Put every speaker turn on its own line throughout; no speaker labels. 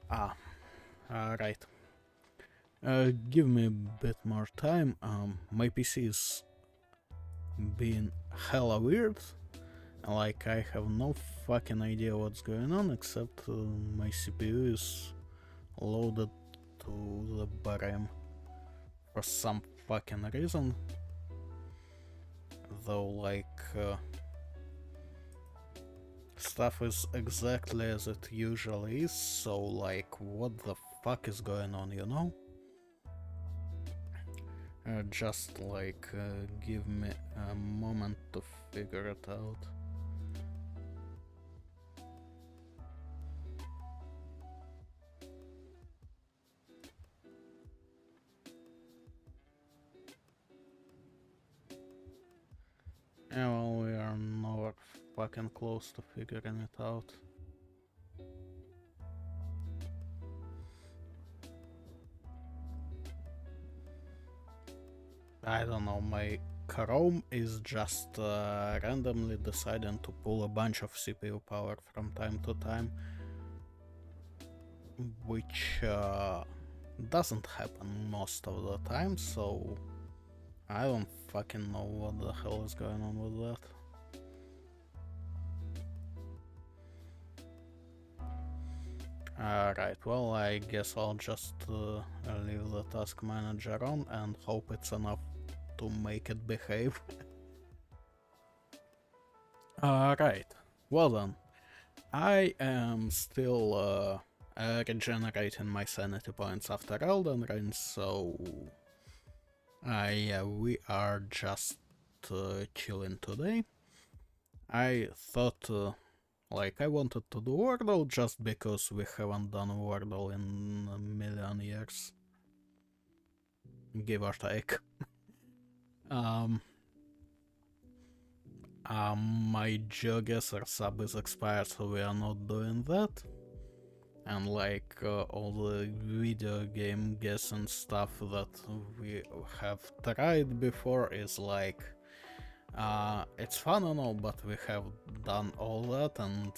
Ah, right. Give me a bit more time. My PC is being hella weird. Like, I have no fucking idea what's going on, except my CPU is loaded to the brim for some fucking reason. Though, like, stuff is exactly as it usually is, so, like, what the fuck is going on, you know? Just, like, give me a moment to figure it out. Yeah, well, we are nowhere fucking close to figuring it out. I don't know, my Chrome is just randomly deciding to pull a bunch of CPU power from time to time, which doesn't happen most of the time, so I don't fucking know what the hell is going on with that. Alright, well, I guess I'll just leave the task manager on and hope it's enough to make it behave. Alright, well then, I am still regenerating my sanity points after Elden Ring, so yeah, we are just chilling today. I thought, like, I wanted to do Wordle just because we haven't done Wordle in a million years, give or take. um, my GeoGuessr sub is expired, so we are not doing that. And like all the video game guessing stuff that we have tried before is like it's fun and all, but we have done all that, and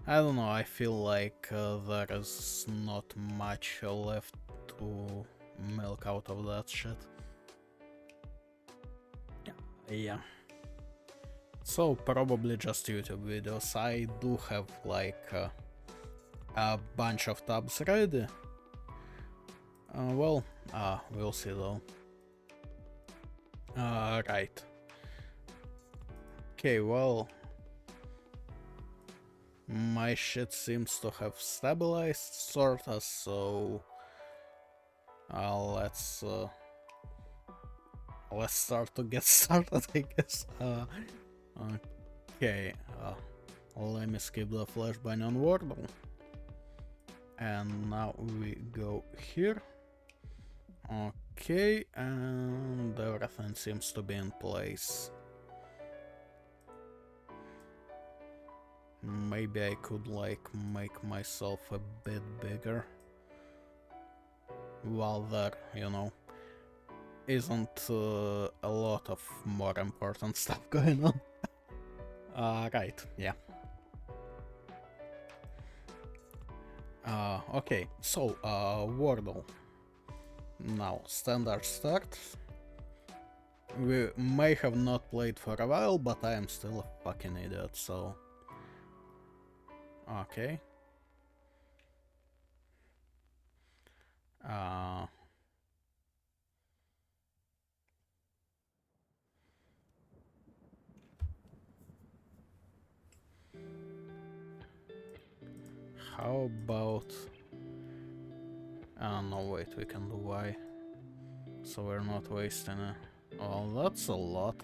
I don't know, I feel like there is not much left to milk out of that shit. Yeah. So probably just YouTube videos. I do have like a bunch of tabs ready. Well, we'll see though. Right. Okay, well, my shit seems to have stabilized sorta, so let's start to get started, I guess. Okay, let me skip the flashbang on Wordle. And now we go here. Okay, and everything seems to be in place. Maybe I could like make myself a bit bigger while there, you know, isn't a lot of more important stuff going on. Right, yeah. Okay, so Wordle. Now, standard start. We may have not played for a while, but I am still a fucking idiot, so... Okay. How about... no, wait, we can do Y. So we're not wasting it. Oh, that's a lot.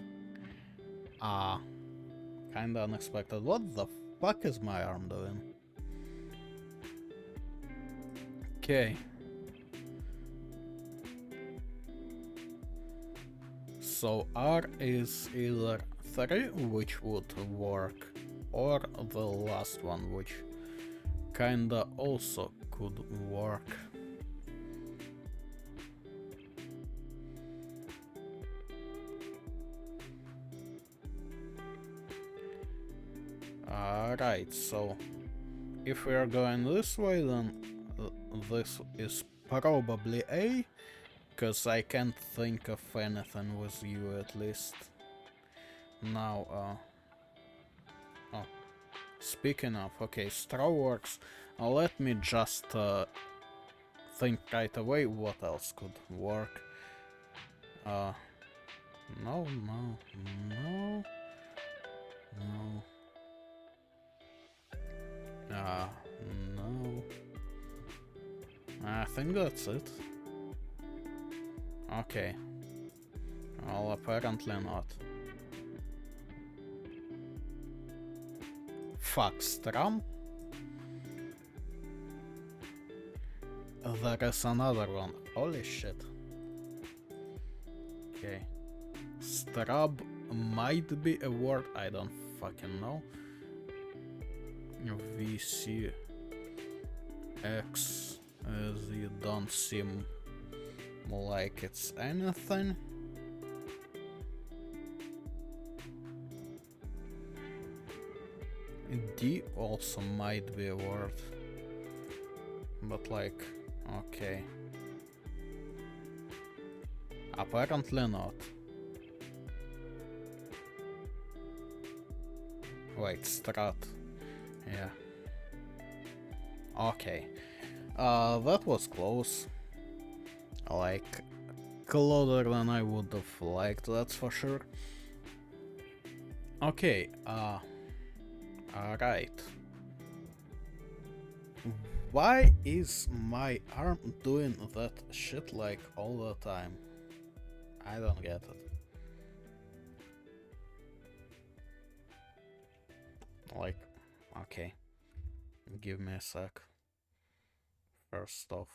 Kinda unexpected. What the fuck is my arm doing? Okay. So R is either 3, which would work, or the last one, which kinda also could work. Alright, so if we are going this way, then this is probably A, because I can't think of anything with you at least. Now, oh, speaking of, okay, straw works. Let me just think right away what else could work. No, no, no, no. No. I think that's it. Okay. Well, apparently not. Fuck, strum? There is another one. Holy shit. Okay. Strub might be a word, I don't fucking know. VC X as you don't seem like it's anything. D also might be a word, but like, okay. Apparently not. Wait, strat. Yeah. Okay. That was close. Like, closer than I would have liked, that's for sure. Okay, alright. Why is my arm doing that shit like all the time? I don't get it. Like, okay. Give me a sec. First off.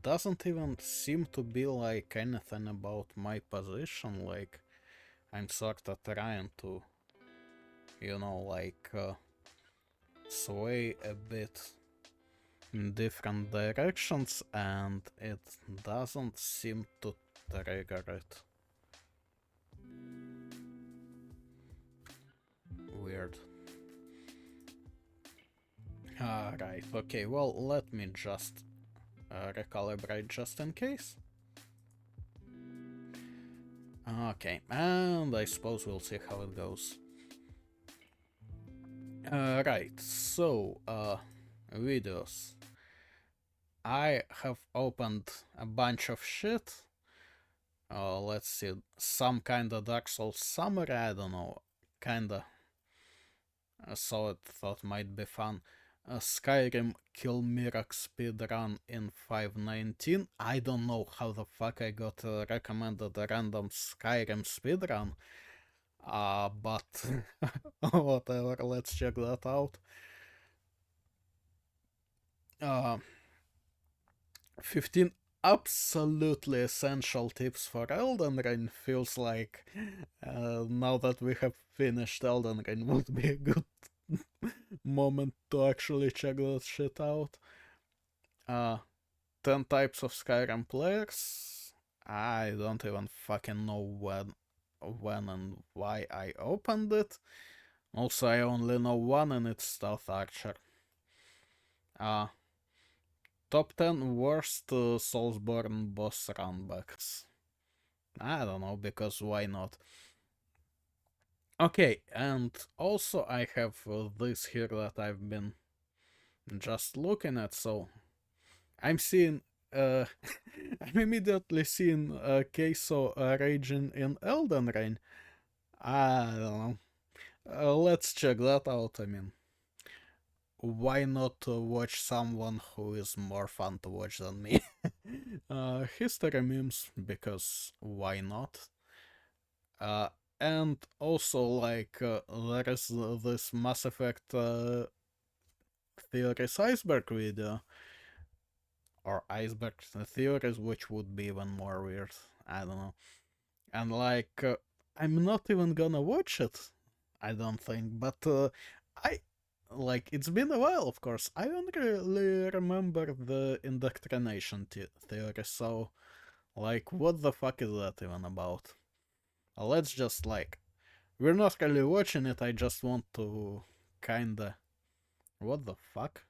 Doesn't even seem to be like anything about my position, like I'm sorta trying to, you know, like sway a bit in different directions and it doesn't seem to trigger it. Weird. Alright, okay, well, let me just recalibrate just in case. Okay, and I suppose we'll see how it goes. Right, so, videos. I have opened a bunch of shit. Let's see, some kinda Dark Souls summary, I don't know, kinda. So it thought might be fun. Skyrim Kill Mirac speedrun in 5:19. I don't know how the fuck I got recommended a random Skyrim speedrun. But whatever, let's check that out. 15 absolutely essential tips for Elden Ring. Feels like now that we have finished Elden Ring would be a good moment to actually check that shit out. 10 types of Skyrim players. I don't even fucking know when and why I opened it. Also, I only know one, and it's Stealth Archer. Top 10 worst Soulsborne boss runbacks. I don't know, because why not? Okay, and also I have this here that I've been just looking at, so I'm seeing, I'm immediately seeing Queso raging in Elden Ring. I don't know. Let's check that out, I mean. Why not watch someone who is more fun to watch than me? History memes, because why not? Uh, and also, like, there is this Mass Effect Theories Iceberg video, or Iceberg Theories, which would be even more weird. I don't know. And, like, I'm not even gonna watch it, I don't think, but I. Like, it's been a while, of course. I don't really remember the indoctrination theory, so, like, what the fuck is that even about? Let's just, like, we're not really watching it, I just want to kinda. What the fuck?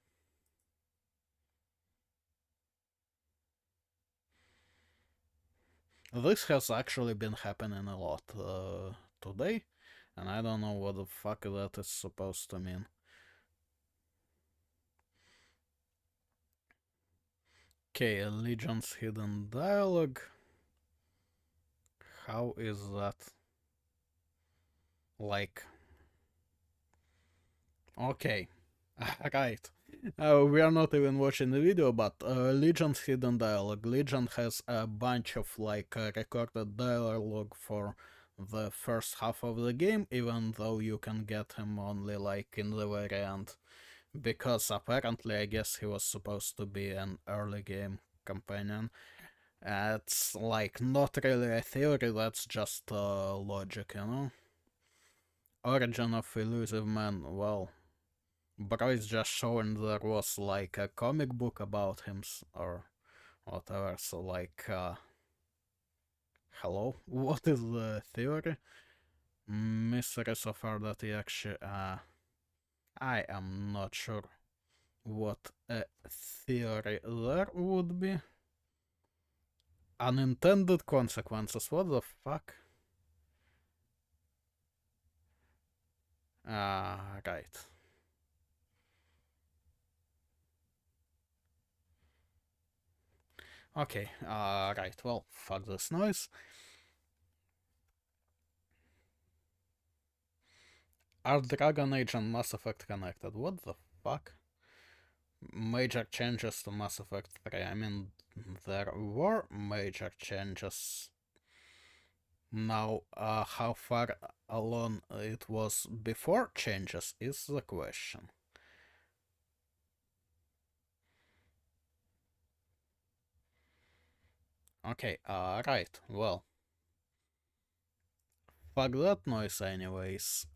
This has actually been happening a lot today, and I don't know what the fuck that is supposed to mean. Okay, Allegiance Hidden Dialogue. How is that? Like. Okay. Right. We are not even watching the video, but Legion's Hidden Dialogue. Legion has a bunch of like recorded dialogue for the first half of the game, even though you can get him only like in the very end. Because apparently, I guess he was supposed to be an early game companion. It's like not really a theory, that's just logic, you know? Origin of Elusive Man, well, bro is just showing there was like a comic book about him or whatever, so like, hello? What is the theory? Mysteries of Ardatiakshi, I am not sure what a theory there would be. Unintended consequences, what the fuck? Right. Okay, right, well, fuck this noise. Are Dragon Age and Mass Effect connected? What the fuck? Major changes to Mass Effect 3. I mean, there were major changes. Now, how far along it was before changes is the question. Okay, right, well. Fuck that noise anyways.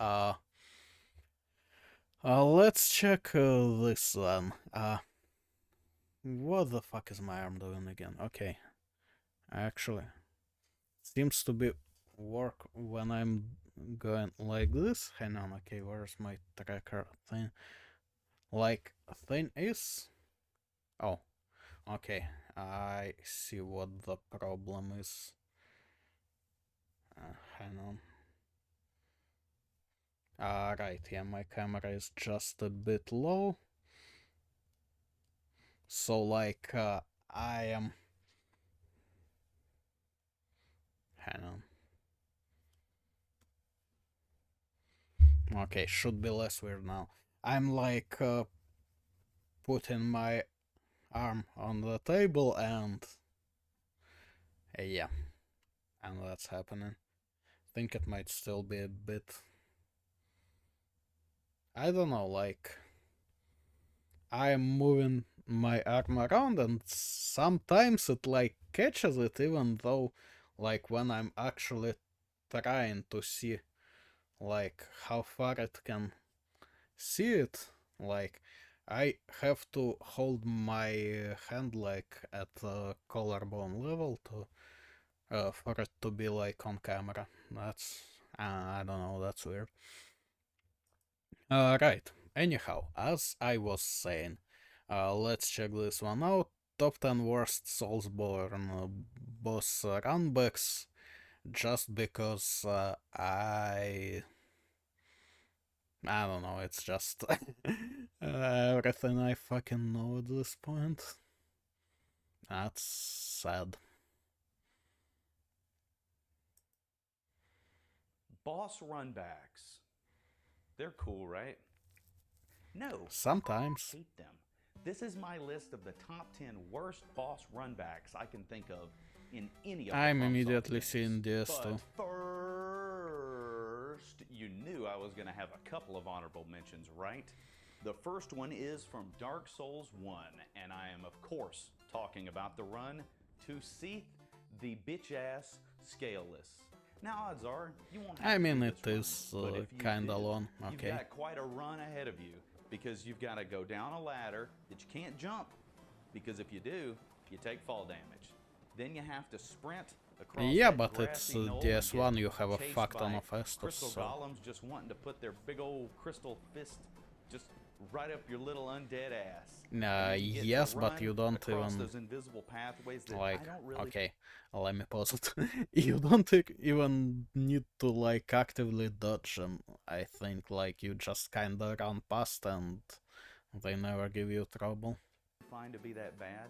Let's check this then. What the fuck is my arm doing again? Okay, actually, seems to be work when I'm going like this. Hang on, okay, where's my tracker thing? Like, thing is. Oh, okay, I see what the problem is. Hang on. Right, yeah, my camera is just a bit low. So, like, I am. Hang on. Okay, should be less weird now. I'm like putting my arm on the table and yeah, and that's happening. Think it might still be a bit. I don't know, like I'm moving my arm around and sometimes it like catches it even though like when I'm actually trying to see like how far it can see it, like I have to hold my hand like at the collarbone level to for it to be like on camera. That's I don't know, that's weird. Right. Anyhow, as I was saying, let's check this one out. Top 10 worst Soulsborne boss runbacks. Just because I don't know, it's just everything I fucking know at this point. That's sad.
Boss runbacks. They're cool, right? No, I
Sometimes.
hate them. This is my list of the top 10 worst boss runbacks I can think of in any of the
I'm
FromSoft
immediately
games.
seeing this too.
But first, you knew I was going to have a couple of honorable mentions, right? The first one is from Dark Souls 1, and I am, of course, talking about the run to Seath, the bitch-ass Scaleless. Now, odds are, you won't have
I
to
mean,
do
it
this run, but
is
if you
kinda
do,
long,
you've
okay.
got quite a run ahead of you, because you've got to go down a ladder that you can't jump, because if you do, you take fall damage. Then you have to sprint across
Yeah,
that
but it's
grassy knoll and
DS1,
get
you have a
chased
fuck ton
by
of Estus,
crystal
so...
golems just wanting to put their big old crystal fist just right up your little undead ass.
Yes, but you don't even...
those invisible pathways that
Like,
I don't really...
okay, let me pause it. You don't even need to, like, actively dodge them. I think, like, you just kinda run past and they never give you trouble.
find to be that bad.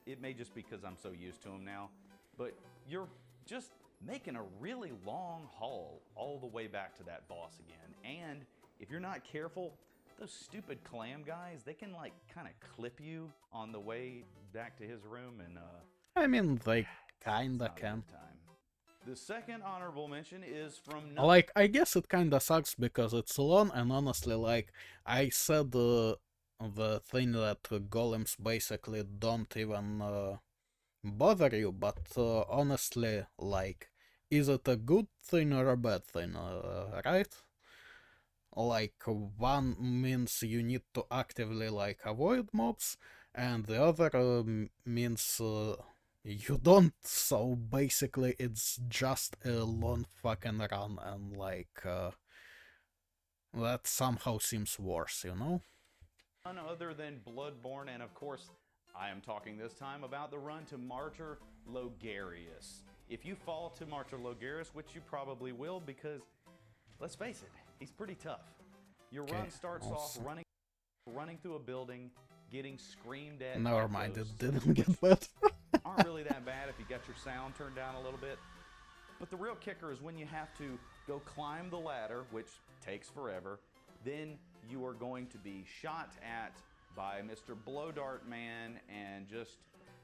It may just be because I'm so used to them now, but you're just making a really long haul all the way back to that boss again. And if you're not careful, those stupid clam guys, they can like kind of clip you on the way back to his room, and
I mean, they kinda can.
The second honorable mention is from
Like, I guess it kinda sucks because it's long, and honestly, like, I said the thing that golems basically don't even bother you, but honestly, like, is it a good thing or a bad thing, right? Like, one means you need to actively, like, avoid mobs, and the other means you don't, so basically it's just a long fucking run, and like, that somehow seems worse, you know?
none other than Bloodborne, and of course, I am talking this time about the run to Martyr Logarius. If you fall to Martyr Logarius, which you probably will, because let's face it, he's pretty tough. Your run starts off running through a building, getting screamed at.
Never mind, it didn't get better.
Aren't really that bad if you got your sound turned down a little bit. But the real kicker is when you have to go climb the ladder, which takes forever. Then you are going to be shot at by Mr. Blow Dart Man and just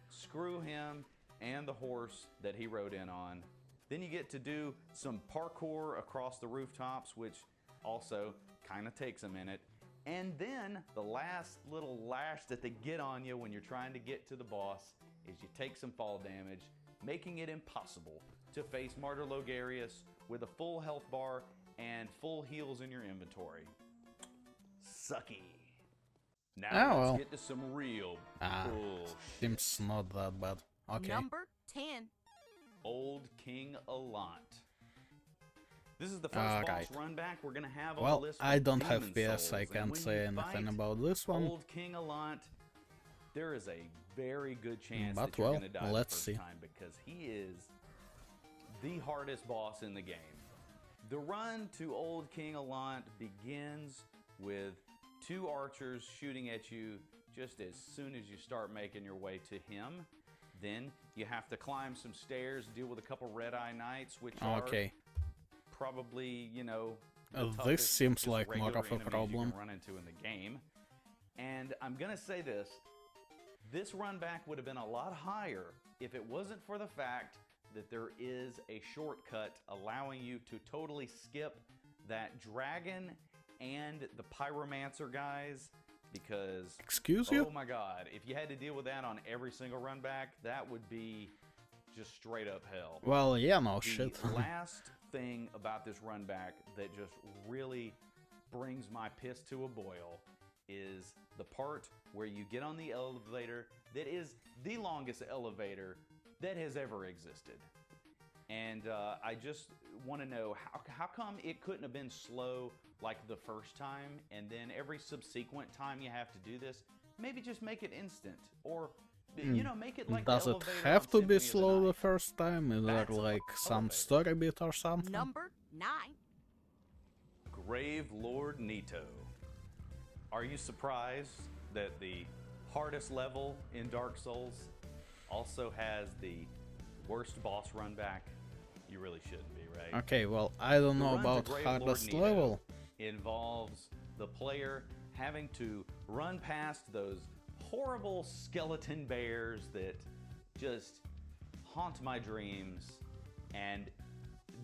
screw him and the horse that he rode in on. Then you get to do some parkour across the rooftops, which also kind of takes a minute. And then the last little lash that they get on you when you're trying to get to the boss is you take some fall damage, making it impossible to face Martyr Logarius with a full health bar and full heals in your inventory. Sucky. Now let's get to some real bullshit.
Seems not that bad. Okay.
Number 10.
Old King Allant. This is the first boss run back we're gonna have on the list.
I don't have PS, I can't say anything about this one.
Old King Allant, there is a very good chance
But
that you're gonna die
let's
the
see.
first time, because he is the hardest boss in the game. The run to Old King Allant begins with two archers shooting at you just as soon as you start making your way to him. Then you have to climb some stairs, deal with a couple red-eye knights, which are probably, you know,
this seems like more of a problem.
You can run into in the game. And I'm gonna say this run back would have been a lot higher if it wasn't for the fact that there is a shortcut allowing you to totally skip that dragon and the pyromancer guys, because
excuse you?
Oh my god, if you had to deal with that on every single run back, that would be just straight up hell.
Well, yeah, no shit.
The last thing about this run back that just really brings my piss to a boil is the part where you get on the elevator that is the longest elevator that has ever existed. And I just want to know how come it couldn't have been slow like the first time, and then every subsequent time you have to do this, maybe just make it instant, or you know, make it like
does it have to be slow the first time? Is there like some story bit or something?
Number 9.
Grave Lord Nito. Are you surprised that the hardest level in Dark Souls also has the worst boss run back? You really shouldn't be, right?
Okay, well, I don't know about hardest level.
Involves the player having to run past those horrible skeleton bears that just haunt my dreams. And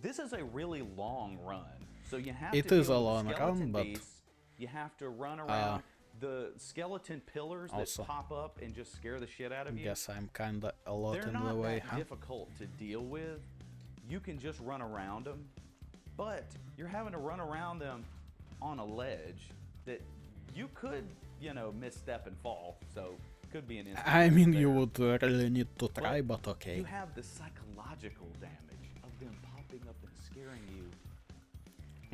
this is a really long run. So you have
It
to
is
deal
a
with
long
the
run,
skeleton
but
beasts. You have to run around the skeleton pillars that
also,
pop up and just scare the shit out of you.
guess I'm kinda a lot
They're
in the
not
way,
that
huh?
difficult to deal with. You can just run around them, but you're having to run around them on a ledge that you could, you know, misstep and fall. So could be an instant
I
death
mean,
there.
you would really need to try, but
You
okay.
have the psychological damage of them popping up and scaring you.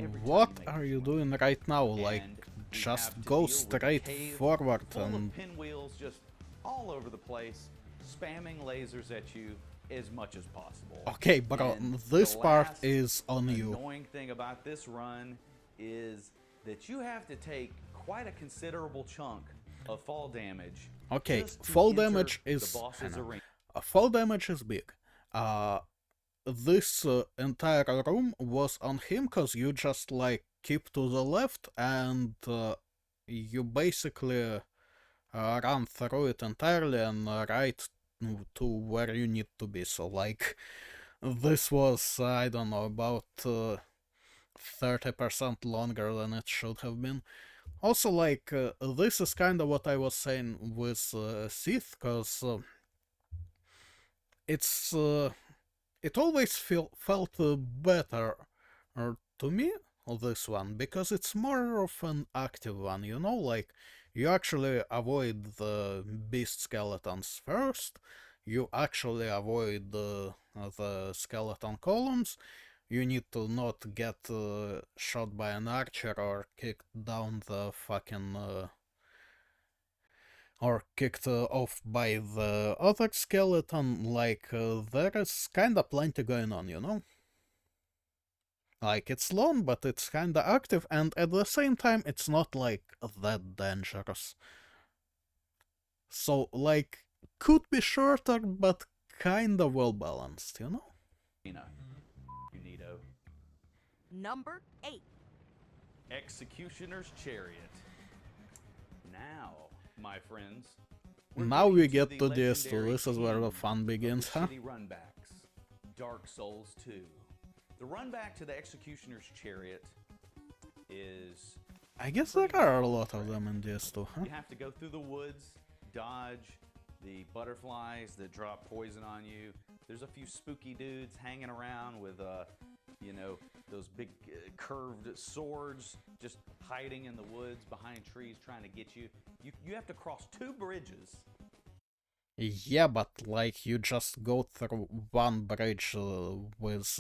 Every time
What
make
are
this
you
run.
doing right now? Like,
And we
just
have to
go
deal with a
straight
cave
forward
full
and...
of pinwheels just all over the place, spamming lasers at you as much as possible.
Okay, bro,
And
this
the
part
last
is on you.
annoying thing about this run is that you have to take quite a considerable chunk of fall damage.
Okay,
just to
fall
enter
damage
the
is... I
boss's
know.
arena.
Fall damage is big. This entire room was on him because you just like keep to the left and you basically run through it entirely and right to where you need to be. So like this was, I don't know, about 30% longer than it should have been. Also, like, this is kind of what I was saying with Sith, because it's it always felt better to me, this one, because it's more of an active one, you know, like you actually avoid the beast skeletons first, you actually avoid the skeleton columns, you need to not get shot by an archer or kicked down the fucking or kicked off by the other skeleton, like, there is kinda plenty going on, you know? Like, it's long, but it's kinda active, and at the same time, it's not, like, that dangerous. So, like, could be shorter, but kinda well balanced, you know?
Unito.
Number 8.
Executioner's Chariot. Now, my friends, we're
Now we
getting
get
the
to this, so
legendary
this is where the
king
fun
of
begins,
the
huh?
shitty runbacks, Dark Souls 2. The run back to the Executioner's Chariot is...
I guess there are a lot of them in this too, huh?
You have to go through the woods, dodge the butterflies that drop poison on you. There's a few spooky dudes hanging around with, you know, those big curved swords just hiding in the woods behind trees trying to get you. You have to cross 2 bridges.
Yeah, but like you just go through one bridge with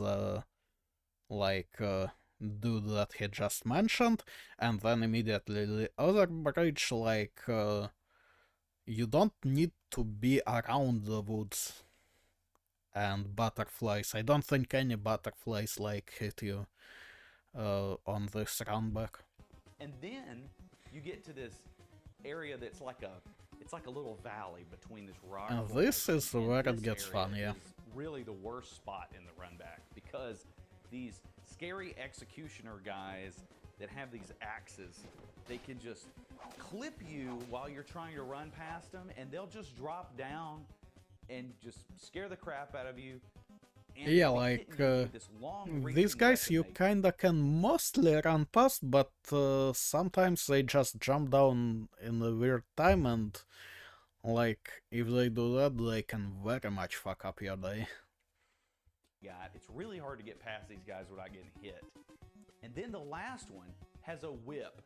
like dude that he just mentioned, and then immediately the other bridge, like you don't need to be around the woods and butterflies. I don't think any butterflies like hit you on this run back.
And then you get to this area that's like a little valley between this rock.
And this
formation,
is
and
where it
this
gets
area
fun, yeah.
is really the worst spot in the run back because these scary executioner guys that have these axes, they can just clip you while you're trying to run past them, and they'll just drop down and just scare the crap out of you. And
Yeah,
they
like,
hit you with this long
these
reaching
guys you
weapon
kinda can mostly run past, but sometimes they just jump down in a weird time, and like, if they do that, they can very much fuck up your day.
It's really hard to get past these guys without getting hit. And then the last one has a whip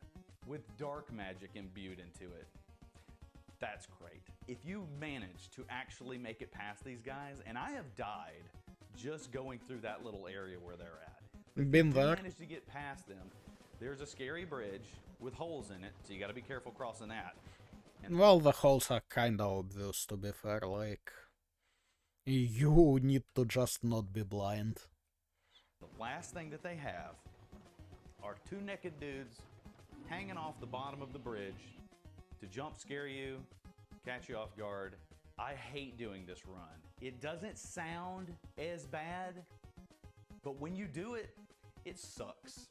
with dark magic imbued into it. That's great. If you manage to actually make it past these guys, and I have died just going through that little area where they're at.
Been
If you
there.
manage to get past them, there's a scary bridge with holes in it, so you gotta be careful crossing that. And
Well, the holes are kinda obvious, to be fair, like, you need to just not be blind.
the last thing that they have are 2 naked dudes hanging off the bottom of the bridge to jump scare you, catch you off guard. I hate doing this run. It doesn't sound as bad, but when you do it, it sucks.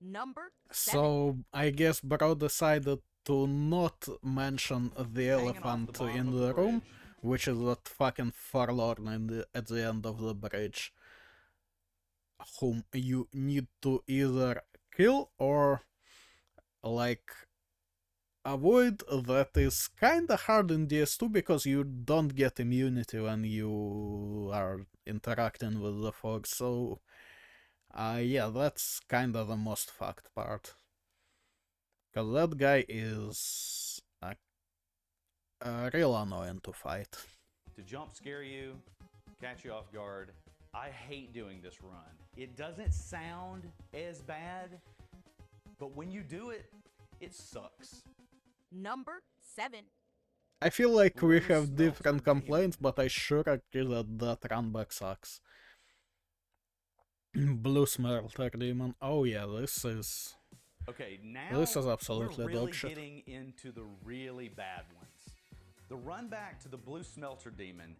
Number 7.
So, I guess Bro decided to not mention the
Hanging off
elephant
the bottom
in
of
the
the
room,
bridge.
which is that fucking forlorn at the end of the bridge, whom you need to either kill or like avoid. That is kinda hard in DS2 because you don't get immunity when you are interacting with the fog, so yeah, that's kinda the most fucked part. Cause that guy is real annoying to fight.
To jump scare you, catch you off guard. I hate doing this run. It doesn't sound as bad, but when you do it, it sucks.
Number 7.
I feel like we
Blue
have different
Smelter
complaints,
Demon.
but I sure agree that runback sucks. Blue Smelter Demon. Oh yeah, this is
Now
absolutely
we're really
dog shit.
getting into the really bad ones. The run back to the Blue Smelter Demon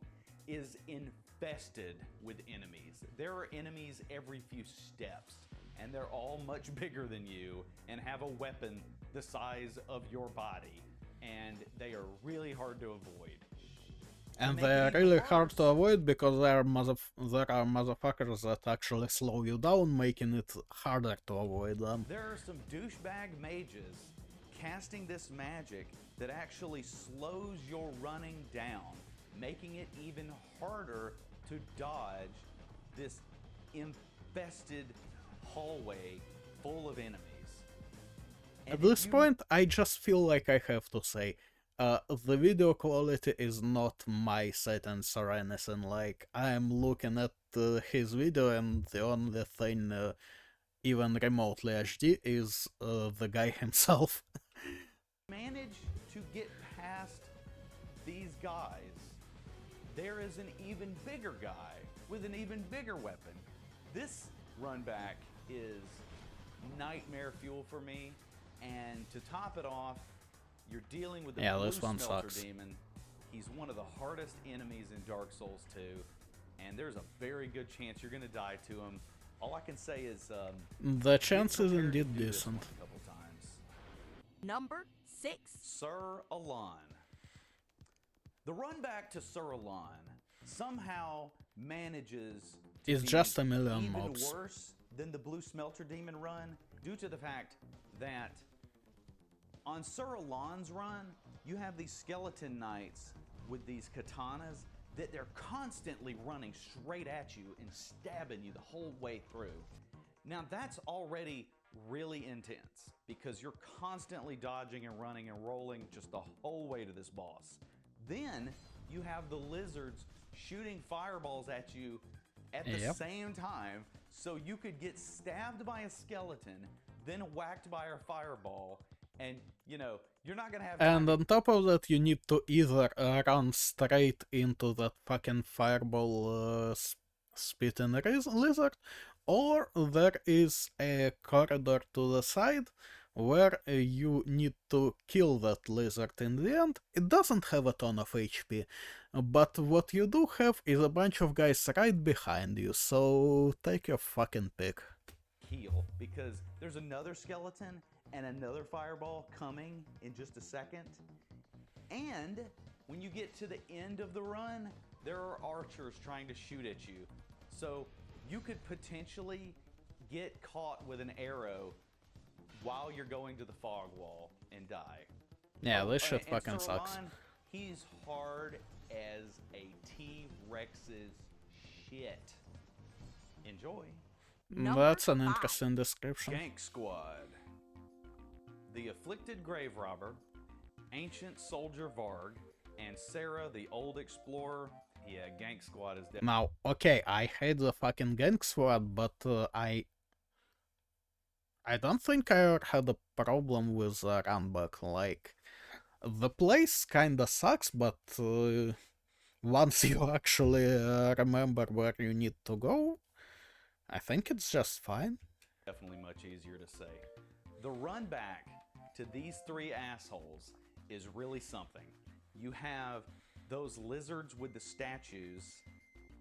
is infested with enemies. There are enemies every few steps, and they're all much bigger than you and have a weapon the size of your body, and they are really hard to avoid.
And
make it
they're
even
really hard to
worse-
avoid because there are motherfuckers that actually slow you down, making it harder to avoid them.
There are some douchebag mages casting this magic that actually slows your running down, making it even harder to dodge this infested hallway full of enemies.
At
And
this point, I just feel like I have to say, the video quality is not my settings or anything. Like, I am looking at his video, and the only thing even remotely HD is the guy himself.
manage to get past these guys, there is an even bigger guy with an even bigger weapon. This run back is nightmare fuel for me, and to top it off, you're dealing with the Blue
this one
Smelter
sucks.
Demon. He's one of the hardest enemies in Dark Souls 2, and there's a very good chance you're going to die to him. All I can say is
The chance is
prepared to
indeed
do this
decent.
one a couple times.
Number 6.
Sir Alan. The run back to Sir Alan somehow manages to
It's
be
just a million
even
mobs.
worse than the Blue Smelter Demon run, due to the fact that on Sir Alan's run, you have these skeleton knights with these katanas that they're constantly running straight at you and stabbing you the whole way through. Now that's already really intense because you're constantly dodging and running and rolling just the whole way to this boss. Then you have the lizards shooting fireballs at you at the
Yep.
same time, so you could get stabbed by a skeleton, then whacked by a fireball, and you're not gonna have time
And
to
on top of that, you need to either run straight into that fucking fireball spitting lizard, or there is a corridor to the side where you need to kill that lizard in the end. It doesn't have a ton of HP, but what you do have is a bunch of guys right behind you, so take your fucking pick.
heal, because there's another skeleton and another fireball coming in just a second. And when you get to the end of the run, there are archers trying to shoot at you. So you could potentially get caught with an arrow while you're going to the fog wall and die.
Yeah, this shit
and
fucking
Sir
sucks.
Alan, he's hard as a T-Rex's shit. Enjoy.
Number
That's an
5.
interesting description.
Gank Squad. The Afflicted Grave Robber, Ancient Soldier Varg, and Sarah the Old Explorer. Yeah, Gank Squad is definitely.
Now, okay, I hate the fucking gang squad, but I don't think I ever had a problem with Runback. Like, the place kinda sucks, but once you actually remember where you need to go, I think it's just fine.
Definitely much easier to say. The run back to these three assholes is really something. You have those lizards with the statues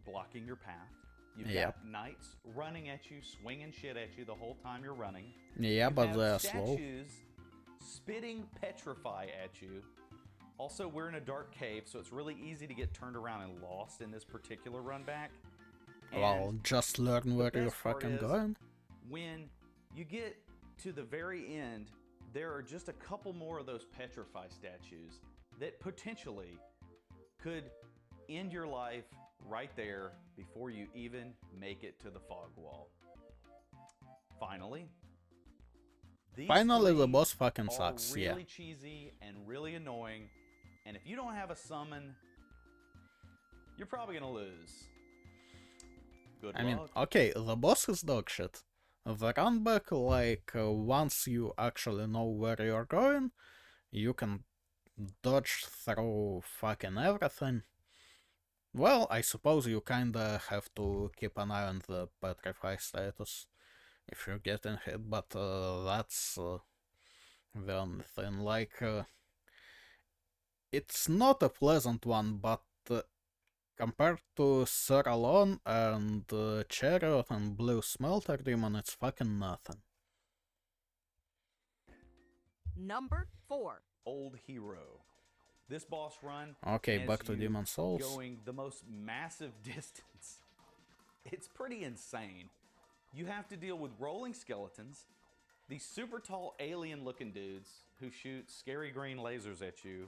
blocking your path. You've
Yep.
got knights running at you, swinging shit at you the whole time you're running.
Yeah,
You
but
have
they're slow.
statues spitting petrify at you. Also, we're in a dark cave, so it's really easy to get turned around and lost in this particular run back.
Well, just learn where you're
best part
fucking
is,
going.
when you get to the very end, there are just a couple more of those petrify statues that potentially could end your life right there before you even make it to the fog wall. Finally, these
Finally, the
three
boss fucking
are
sucks, yeah.
really cheesy and really annoying, and if you don't have a summon, you're probably gonna lose. Good
I mean,
luck.
okay, the boss is dog shit. The run back, like, once you actually know where you're going, you can dodge through fucking everything. Well, I suppose you kinda have to keep an eye on the petrify status if you're getting hit, but that's the only thing. Like, it's not a pleasant one, but compared to Sir Alon and Chariot and Blue Smelter Demon, it's fucking nothing.
Number 4.
Old Hero. This boss run
Okay,
has
back to
you
Demon Souls.
going the most massive distance. It's pretty insane. You have to deal with rolling skeletons, these super tall alien-looking dudes who shoot scary green lasers at you,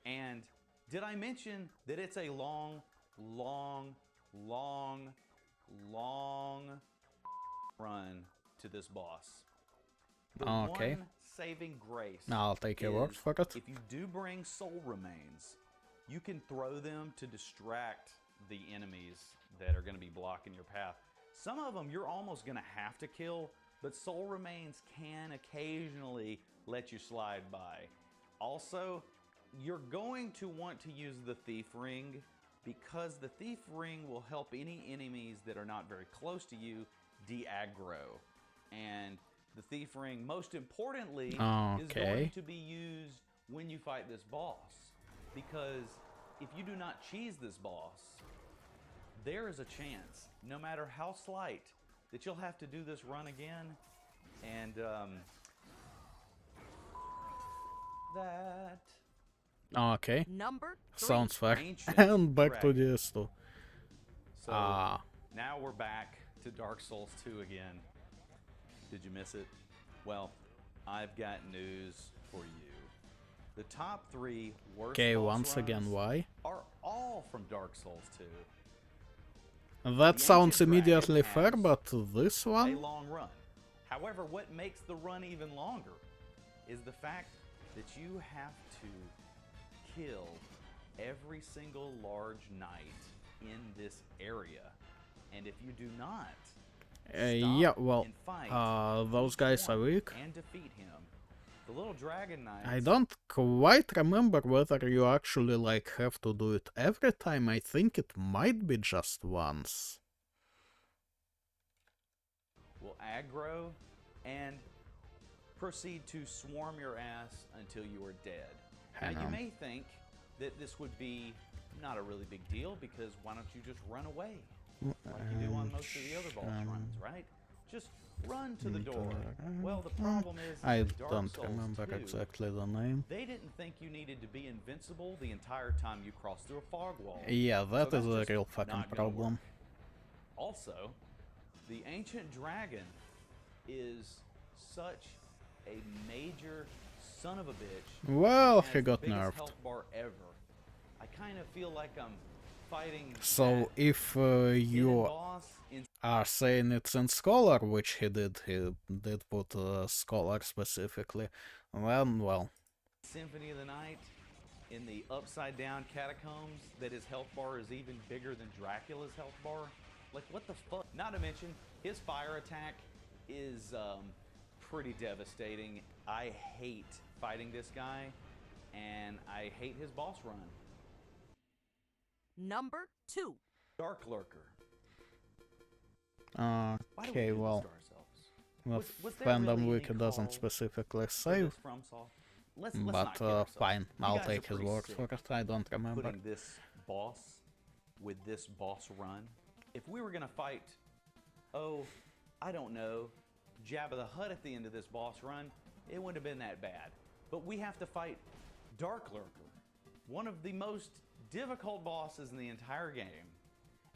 and did I mention that it's a long run to this boss? The
Okay.
one saving grace
I'll take your word
is
for it.
if you do bring soul remains, you can throw them to distract the enemies that are going to be blocking your path. Some of them you're almost going to have to kill, but soul remains can occasionally let you slide by. Also, you're going to want to use the Thief Ring because the Thief Ring will help any enemies that are not very close to you de-aggro. And the Thief Ring, most importantly, is going to be used when you fight this boss. Because if you do not cheese this boss, there is a chance, no matter how slight, that you'll have to do this run again. And that...
Okay,
Number 3.
sounds fair.
Ancient
And back to
Dragon.
DS2.
So now we're back to Dark Souls 2 again. Did you miss it? Well, I've got news for you. The top 3 worst
Okay,
boss
once again,
runs
why?
are all from Dark Souls 2.
That
The
sounds
Ancient
immediately
Dragon
fair,
has
but this
a
one?
long run. However, what makes the run even longer is the fact that you have to kill every single large knight in this area. And if you do not
Yeah, well,
and fight,
those guys are weak.
and defeat him, the little dragon knights...
I don't quite remember whether you actually, like, have to do it every time. I think it might be just once.
will aggro and proceed to swarm your ass until you are dead.
Hang
now, you
on.
may think that this would be not a really big deal because why don't you just run away? Like you do on most of the other boss runs, right? Just run to the door. Well, the problem is
I
that Dark
don't
Souls
remember
2,
exactly the name.
they didn't think you needed to be invincible the entire time you crossed through a fog wall.
Yeah, that
So
is
that's
a
just
real fucking
not gonna
problem.
work. Also, the Ancient Dragon is such a major son of a bitch.
Well,
Has
he
the
got
biggest
nerfed.
health bar ever. I kind of feel like I'm fighting
So
that
if
hidden
you
boss in
are saying it's in Scholar, which he did put Scholar specifically, then, well,
Symphony of the Night, in the upside down catacombs, that his health bar is even bigger than Dracula's health bar. Like, what the fuck? Not to mention, his fire attack is pretty devastating. I hate fighting this guy, and I hate his boss run.
Number 2.
Dark Lurker. Why do we
okay,
do this
well,
to ourselves?
the
Was there
fandom
really
wiki
any
doesn't
call
specifically
for
say,
this FromSoft? Let's not
but
kid ourselves.
fine,
You
I'll
guys are
take his
pretty
word
sick
for it, I don't remember.
putting this boss with this boss run. If we were gonna fight, oh, I don't know, Jabba the Hutt at the end of this boss run, it wouldn't have been that bad. But we have to fight Dark Lurker, one of the most difficult bosses in the entire game.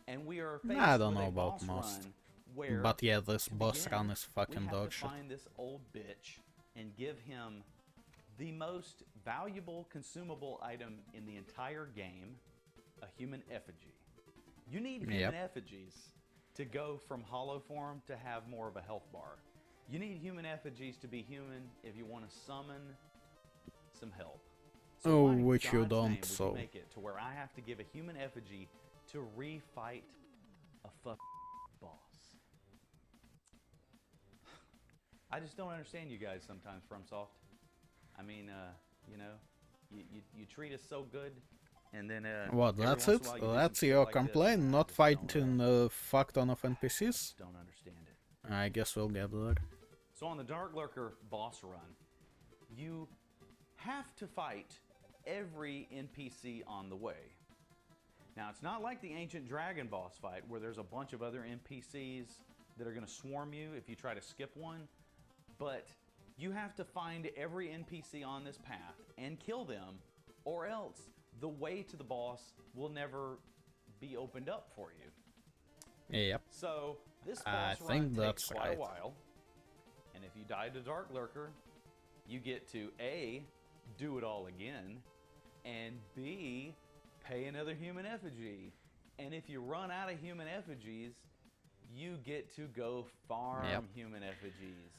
And we are faced
I don't
with
know
a
about
boss
most.
run where,
But yeah, this
to
boss
begin,
run is fucking
we have
dog
to
shit.
find this old bitch and give him the most valuable consumable item in the entire game, a human effigy. You need human effigies to go from hollow form to have more of a health bar. You need human effigies to be human if you want to summon some help. So
Oh,
why in
which you
God's
don't,
name would
so.
you make it to where I have to give a human effigy to refight a fuck boss? I just don't understand you guys sometimes, FromSoft. I mean, you know, you treat us so good, and then
What,
every
that's
once in
it?
a while you do some
That's
shit
your
like this.
complaint?
I
Not
just don't,
fighting a fuck ton of NPCs?
just don't understand it.
I guess we'll get there.
So on the Dark Lurker boss run, you have to fight every NPC on the way. Now, it's not like the Ancient Dragon boss fight where there's a bunch of other NPCs that are going to swarm you if you try to skip one, but you have to find every NPC on this path and kill them, or else the way to the boss will never be opened up for you.
Yep.
So this
I
boss run
think
takes
that's
quite
right.
a while, and if you die to Dark Lurker, you get to A, do it all again, and B, pay another human effigy. And if you run out of human effigies, you get to go farm human effigies.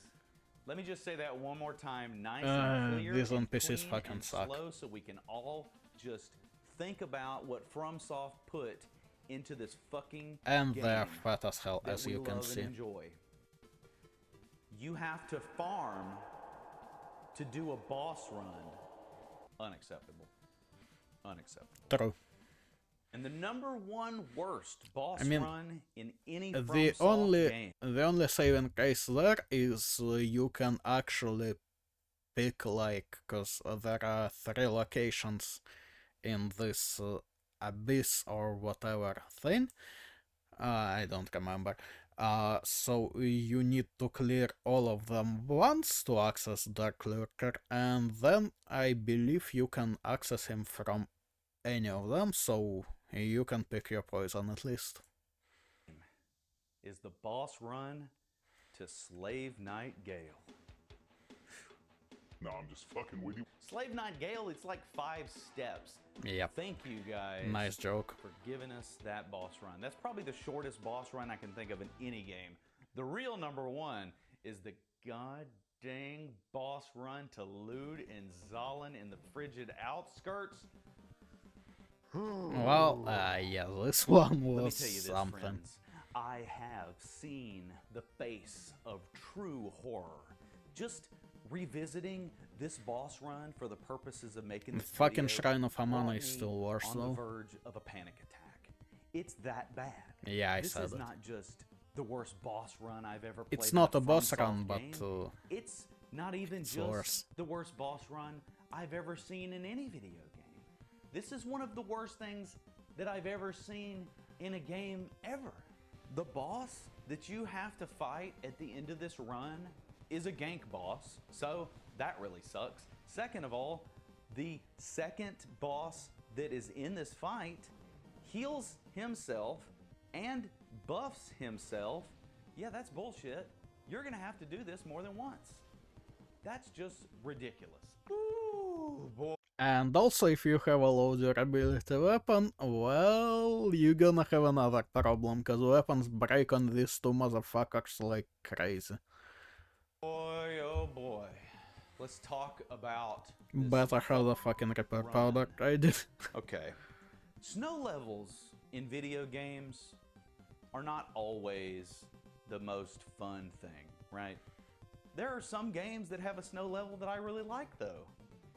Let me just say that one more time, nice and clear,
these
and
NPCs
clean
fucking
and
suck.
slow, so we can all just think about what FromSoft put into this fucking
And
game
they're fat as hell,
that
as
we
you can
love
see.
and enjoy. You have to farm to do a boss run. Unacceptable. Unacceptable.
True.
And the number one worst boss
I mean,
run in any
The
FromSoft game.
only saving grace there is you can actually pick, like, cause there are 3 locations in this abyss or whatever thing. I don't remember. So you need to clear all of them once to access Dark Lurker, and then I believe you can access him from any of them, so you can pick your poison at least.
Is the boss run to Slave Knight Gale.
No, I'm just fucking with you.
Slave Knight Gale, it's like 5 steps.
Yep.
Thank you guys.
Nice joke.
For giving us that boss run. That's probably the shortest boss run I can think of in any game. The real number one is the god dang boss run to Lude and Zalin in the frigid outskirts.
Well, yeah, this one
Let me
was
tell you this,
something.
friends. I have seen the face of true horror. Just revisiting this boss run for the purposes of making
The
this
fucking
video
Shrine of Amana
brought
is
me
still worse,
on the
though.
verge of a panic attack. It's that bad.
Yeah, I
this
said
is
it.
not just the worst boss run I've ever played.
It's
in
not a boss
FromSoft
run, but
game. It's not even
it's
just
worse.
the worst boss run I've ever seen in any video game. This is one of the worst things that I've ever seen in a game ever. The boss that you have to fight at the end of this run is a gank boss, so that really sucks. Second of all, the second boss that is in this fight heals himself and buffs himself. Yeah, that's bullshit. You're gonna have to do this more than once. That's just ridiculous. Ooh, boy.
And also, if you have a low durability weapon, well, you're gonna have another problem, cause weapons break on these 2 motherfuckers like crazy.
Boy, oh boy. Let's talk about this
Better have the fucking repair
run.
powder I did.
Okay. Snow levels in video games are not always the most fun thing, right? There are some games that have a snow level that I really like, though.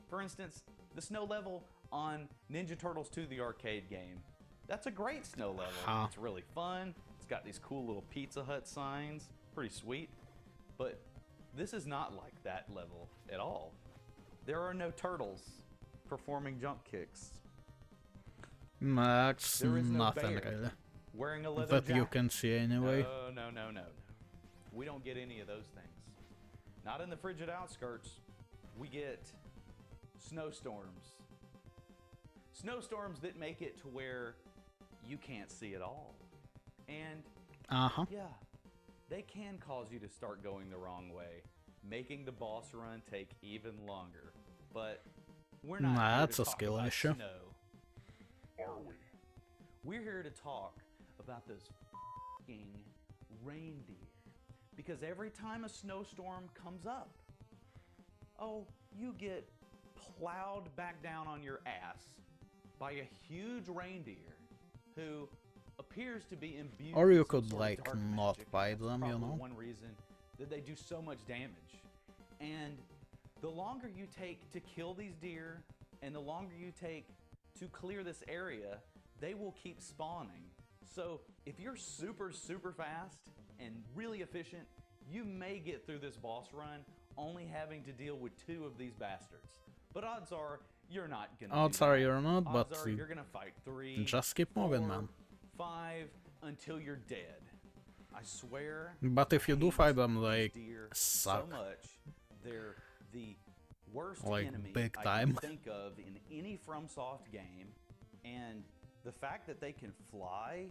For instance, the snow level on Ninja Turtles 2, the arcade game. That's a great snow level.
Huh.
It's really fun. It's got these cool little Pizza Hut signs. Pretty sweet. But this is not like that level at all. There are no turtles performing jump kicks.
That's
There is no
nothing
bear
really.
wearing a leather
That you
jacket.
can see anyway.
No. We don't get any of those things. Not in the frigid outskirts. We get snowstorms. Snowstorms that make it to where you can't see at all. And yeah, they can cause you to start going the wrong way, making the boss run take even longer. But we're not
Nah,
here
that's
to
a
talk
skill
about
issue.
snow, are we? We're here to talk about those f***ing reindeer. Because every time a snowstorm comes up, oh, you get plowed back down on your ass by a huge reindeer who appears to be imbued
Or you
with some
could,
sort of
like,
dark
not
magic.
fight
That's
them, you
probably
know?
one reason that they do so much damage. And the longer you take to kill these deer and the longer you take to clear this area, they will keep spawning. So if you're super, super fast and really efficient, you may get through this boss run only having to deal with 2 of these bastards. But odds are you're not gonna
Odds
do
are
that.
you're not,
Odds
but
are you're gonna fight 3,
just keep moving,
4,
man.
5 until you're dead. I swear.
But if you do
hate
fight them,
these
like,
deer
suck.
so much. They're the worst
Like,
enemy
big
I
time.
can think of in any FromSoft game, and the fact that they can fly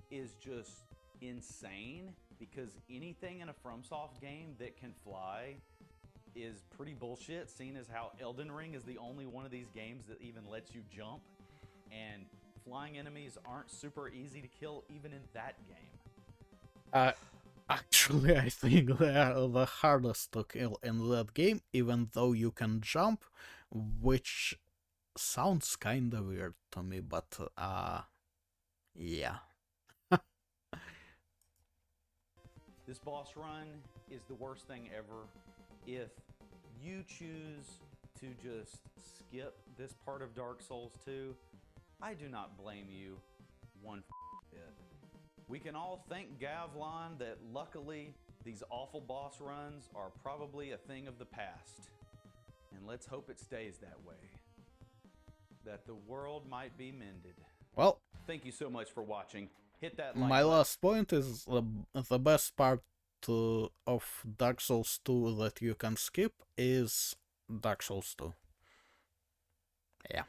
is just insane. Because anything in a FromSoft game that can fly is pretty bullshit, seeing as how Elden Ring is the only one of these games that even lets you jump, and flying enemies aren't super easy to kill even in that game.
Actually, I think they are the hardest to kill in that game, even though you can jump, which sounds kinda weird to me, but, yeah.
This boss run is the worst thing ever. If you choose to just skip this part of Dark Souls 2, I do not blame you one bit. We can all thank Gavlon that luckily these awful boss runs are probably a thing of the past. And let's hope it stays that way. That the world might be mended.
Well,
Thank you so much for watching. Hit that like
my
button.
last point is the best part of Dark Souls 2 that you can skip is Dark Souls 2. Yeah.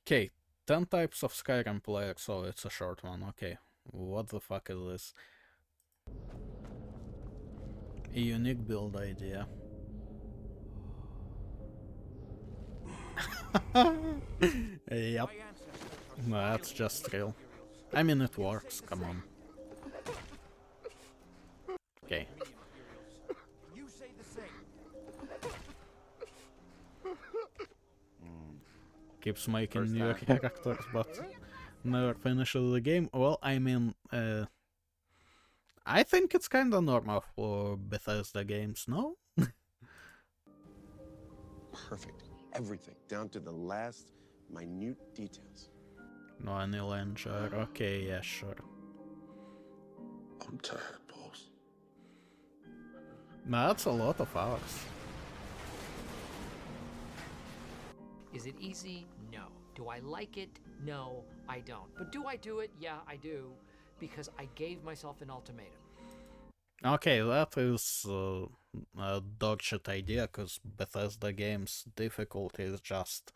Okay, 10 types of Skyrim players, so it's a short one. Okay, what the fuck is this? A unique build idea. Yep. No, that's just real. I mean, it works, come on. Okay.
You say the same.
Keeps making
First
new
time.
characters, but never finishes the game. Well, I mean, I think it's kinda normal for Bethesda games, no?
Perfect. Everything, down to the last minute details.
No, any Langer. Okay, yeah, sure.
I'm tired, boss.
No, that's a lot of hours.
Is it easy? No. Do I like it? No, I don't. But do I do it? Yeah, I do. Because I gave myself an ultimatum.
Okay, that is a dogshit idea, because Bethesda games difficulty is just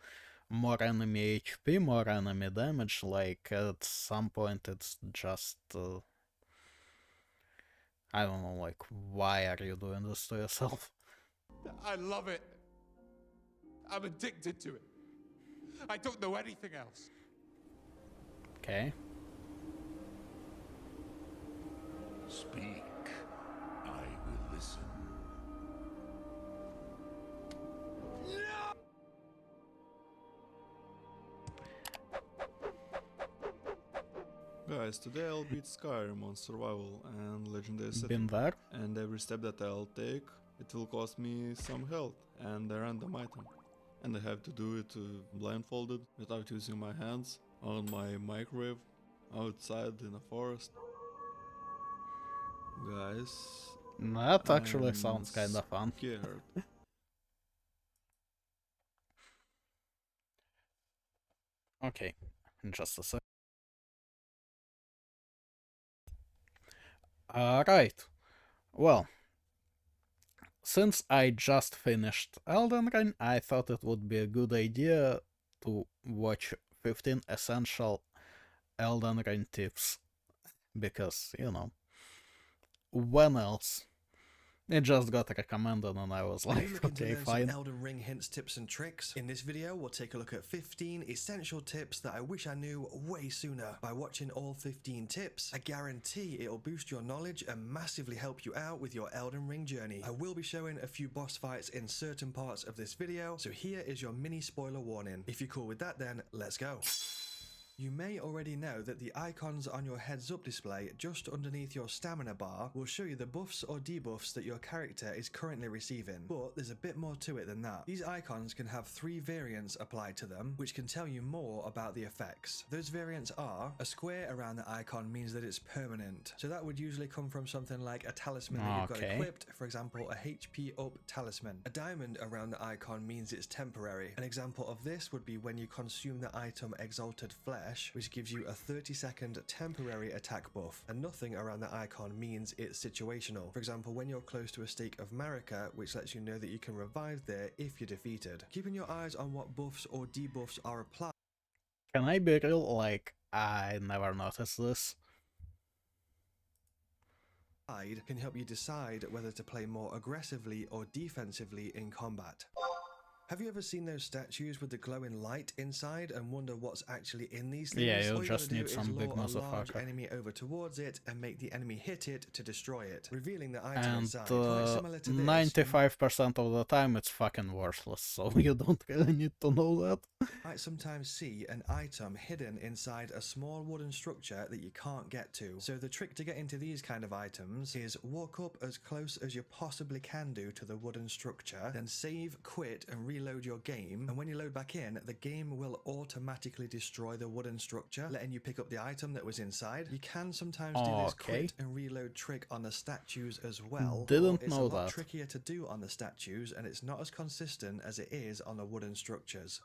more enemy HP, more enemy damage. Like, at some point it's just... I don't know, like, why are you doing this to yourself?
I love it. I'm addicted to it. I don't know anything else.
Okay.
Speak. I will listen.
Guys, today I'll beat Skyrim on survival and legendary
Been
setting,
there?
and every step that I'll take, it will cost me some health and a random item. And I have to do it blindfolded, without using my hands, on my microwave, outside in a forest. Guys,
That actually
I'm
sounds kinda fun.
scared.
Okay, just a sec. Alright. Well, since I just finished Elden Ring, I thought it would be a good idea to watch 15 essential Elden Ring tips. Because, you know, when else? It just got recommended and I was
Are you
like,
looking to
okay,
learn
fine.
some Elden Ring hints, tips and tricks? In this video, we'll take a look at 15 essential tips that I wish I knew way sooner. By watching all 15 tips, I guarantee it'll boost your knowledge and massively help you out with your Elden Ring journey. I will be showing a few boss fights in certain parts of this video, so here is your mini spoiler warning. If you're cool with that, then let's go. You may already know that the icons on your heads up display just underneath your stamina bar will show you the buffs or debuffs that your character is currently receiving, but there's a bit more to it than that. These icons can have 3 variants applied to them, which can tell you more about the effects. Those variants are: a square around the icon means that it's permanent, so that would usually come from something like a talisman that you've got equipped, for example a HP up talisman. A diamond around the icon means it's temporary. An example of this would be when you consume the item Exalted Flesh, which gives you a 30-second temporary attack buff, and nothing around the icon means it's situational. For example, when you're close to a stake of Marika, which lets you know that you can revive there if you're defeated. Keeping your eyes on what buffs or debuffs are applied
Can I be real? Like, I never noticed this.
can help you decide whether to play more aggressively or defensively in combat. Have you ever seen those statues with the glowing light inside and wonder what's actually in these things?
Yeah, you'll
All you gotta
just
do
need
is
some big
lure a large
motherfucker.
enemy over towards it and make the enemy hit it to destroy it, revealing the item
And
inside. Quite similar to this.
95% of the time it's fucking worthless, so you don't really need to know that.
You might sometimes see an item hidden inside a small wooden structure that you can't get to. So the trick to get into these kind of items is walk up as close as you possibly can do to the wooden structure, then save, quit and reload your game. And when you load back in, the game will automatically destroy the wooden structure, letting you pick up the item that was inside. You can sometimes do this quit and reload trick on the statues as well.
Didn't
it's
know
a lot
that.
trickier to do on the statues, and it's not as consistent as it is on the wooden structures.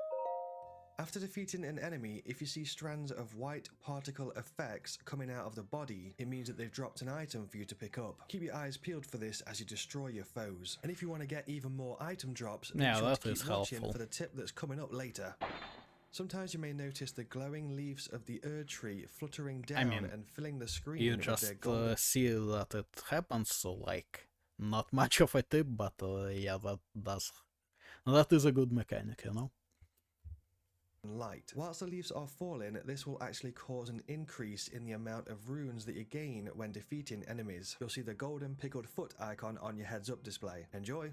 After defeating an enemy, if you see strands of white particle effects coming out of the body, it means that they've dropped an item for you to pick up. Keep your eyes peeled for this as you destroy your foes. And if you want to get even more item drops, make sure to keep watching for the tip that's coming up later. Sometimes you may notice the glowing leaves of the Erd tree fluttering down and filling the screen
You
with
just
their golden
see that it happens, so like, not much of a tip, but yeah, that is a good mechanic, you know?
light. Whilst the leaves are falling, this will actually cause an increase in the amount of runes that you gain when defeating enemies. You'll see the golden pickled foot icon on your heads up display. Enjoy!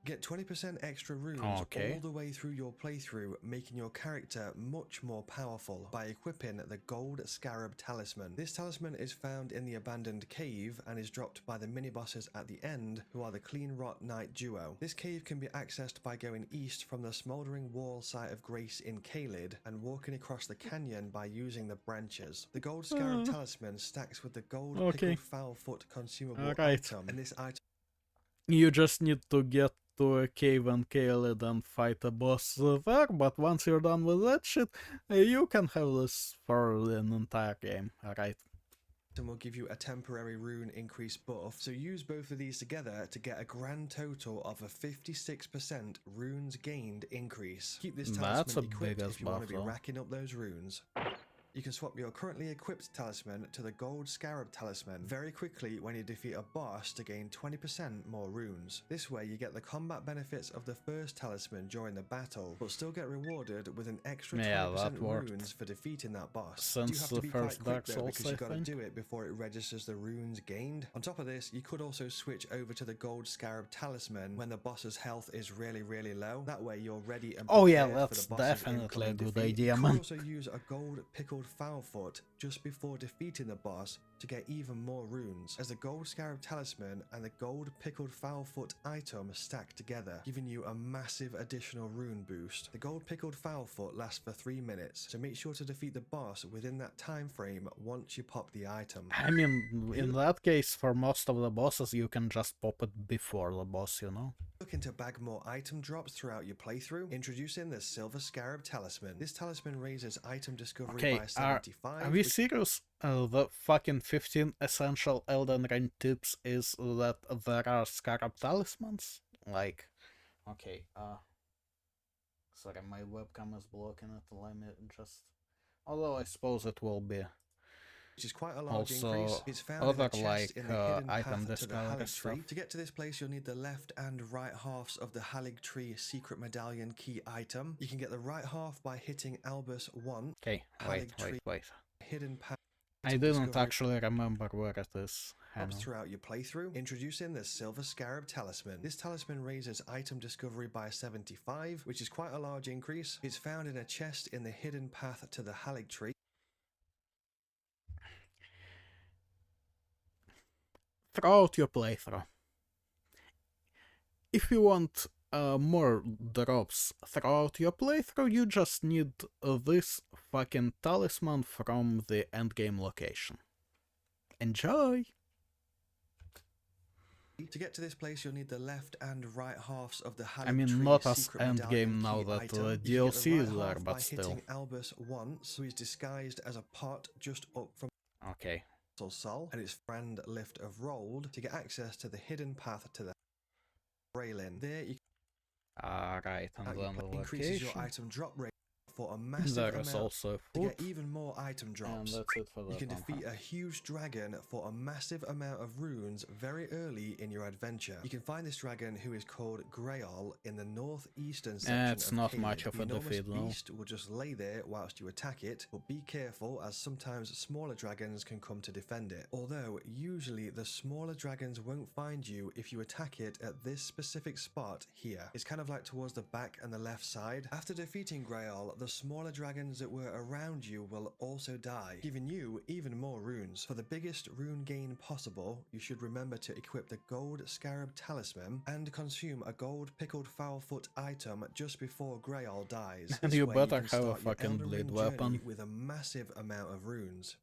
Get 20% extra runes all the way through your playthrough, making your character much more powerful by equipping the Gold Scarab Talisman. This talisman is found in the abandoned cave and is dropped by the mini-bosses at the end, who are the Clean Rot Knight duo. This cave can be accessed by going east from the Smouldering Wall site of Grace in Caelid and walking across the canyon by using the branches. The Gold Scarab Talisman stacks with the Gold Pickled Foulfoot consumable item, and this item
you just need to get to a cave and Caelid and fight a boss there, but once you're done with that shit, you can have this for an entire game, alright?
And will give you a temporary rune increase buff, so use both of these together to get a grand total of a 56% runes gained increase. Keep this talisman equipped if you want to be racking up those runes. You can swap your currently equipped talisman to the Gold Scarab Talisman very quickly when you defeat a boss to gain 20% more runes. This way you get the combat benefits of the first talisman during the battle, but still get rewarded with an extra 20% runes for defeating that boss.
Since
you have to be quite quick though, because you gotta
think.
do it before it registers the runes gained. On top of this, you could also switch over to the Gold Scarab Talisman when the boss's health is really low. That way you're ready and prepared
that's
for the boss's
definitely a good
defeat.
idea,
You
man.
could also use a gold pickled Foulfoot just before defeating the boss to get even more runes, as the Gold Scarab Talisman and the Gold Pickled Foulfoot item stack together, giving you a massive additional rune boost. The Gold Pickled Foulfoot lasts for 3 minutes, so make sure to defeat the boss within that time frame once you pop the item.
I mean, in that case, for most of the bosses, you can just pop it before the boss, you know?
Looking to bag more item drops throughout your playthrough? Introducing the Silver Scarab Talisman. This talisman raises item discovery by 75,
are we
which
serious? The fucking 15 essential Elden Ring tips is that there are scarab talismans? Like, okay, sorry, my webcam is blocking it, let me just... Although I suppose it will be.
Which is quite a large increase.
Also,
It's found in
other
a chest
like
in the hidden
item
path to the
discovery
Halig
stuff.
tree. To get to this place, you'll need the left and right halves of the Halig tree secret medallion key item. You can get the right half by hitting Albus 1.
Okay, wait.
Hidden path.
I didn't actually remember where it is.
Throughout your playthrough, introducing the Silver Scarab Talisman. This talisman raises item discovery by 75, which is quite a large increase. It's found in a chest in the hidden path to the Halig tree.
Throughout your playthrough, if you want more drops throughout your playthrough, you just need this fucking talisman from the endgame location. Enjoy!
To get to this place, you'll need the left and right halves of the Halig
I mean,
tree
not as
secret medallion
endgame now
key
that
item.
DLC
You
is
can get the right
there,
half
but
by
still.
hitting Albus once, who is disguised as a pot just up from
Okay.
Sol, and its friend lift of rolled to get access to the hidden path to the railing. There you
Alright, and then the
increases your
location.
item drop rate for a massive
There is
amount
also
to
food.
get even more item drops.
And that's it for that
You can
one,
defeat a huge dragon for a massive amount of runes very early in your adventure. You can find this dragon, who is called Graal, in the northeastern section
It's
of
not
Caelid.
much of
the
a
enormous
defeat, though.
beast will just lay there whilst you attack it, but be careful as sometimes smaller dragons can come to defend it. Although usually the smaller dragons won't find you if you attack it at this specific spot here. It's kind of like towards the back and the left side. After defeating Graal, the smaller dragons that were around you will also die, giving you even more runes. For the biggest rune gain possible, you should remember to equip the gold scarab talisman and consume a gold pickled foulfoot item just before Graal dies.
And
This
you
way
better
can
have a
start your
fucking
Elden
blade
Ring journey
weapon.
with a massive amount of runes.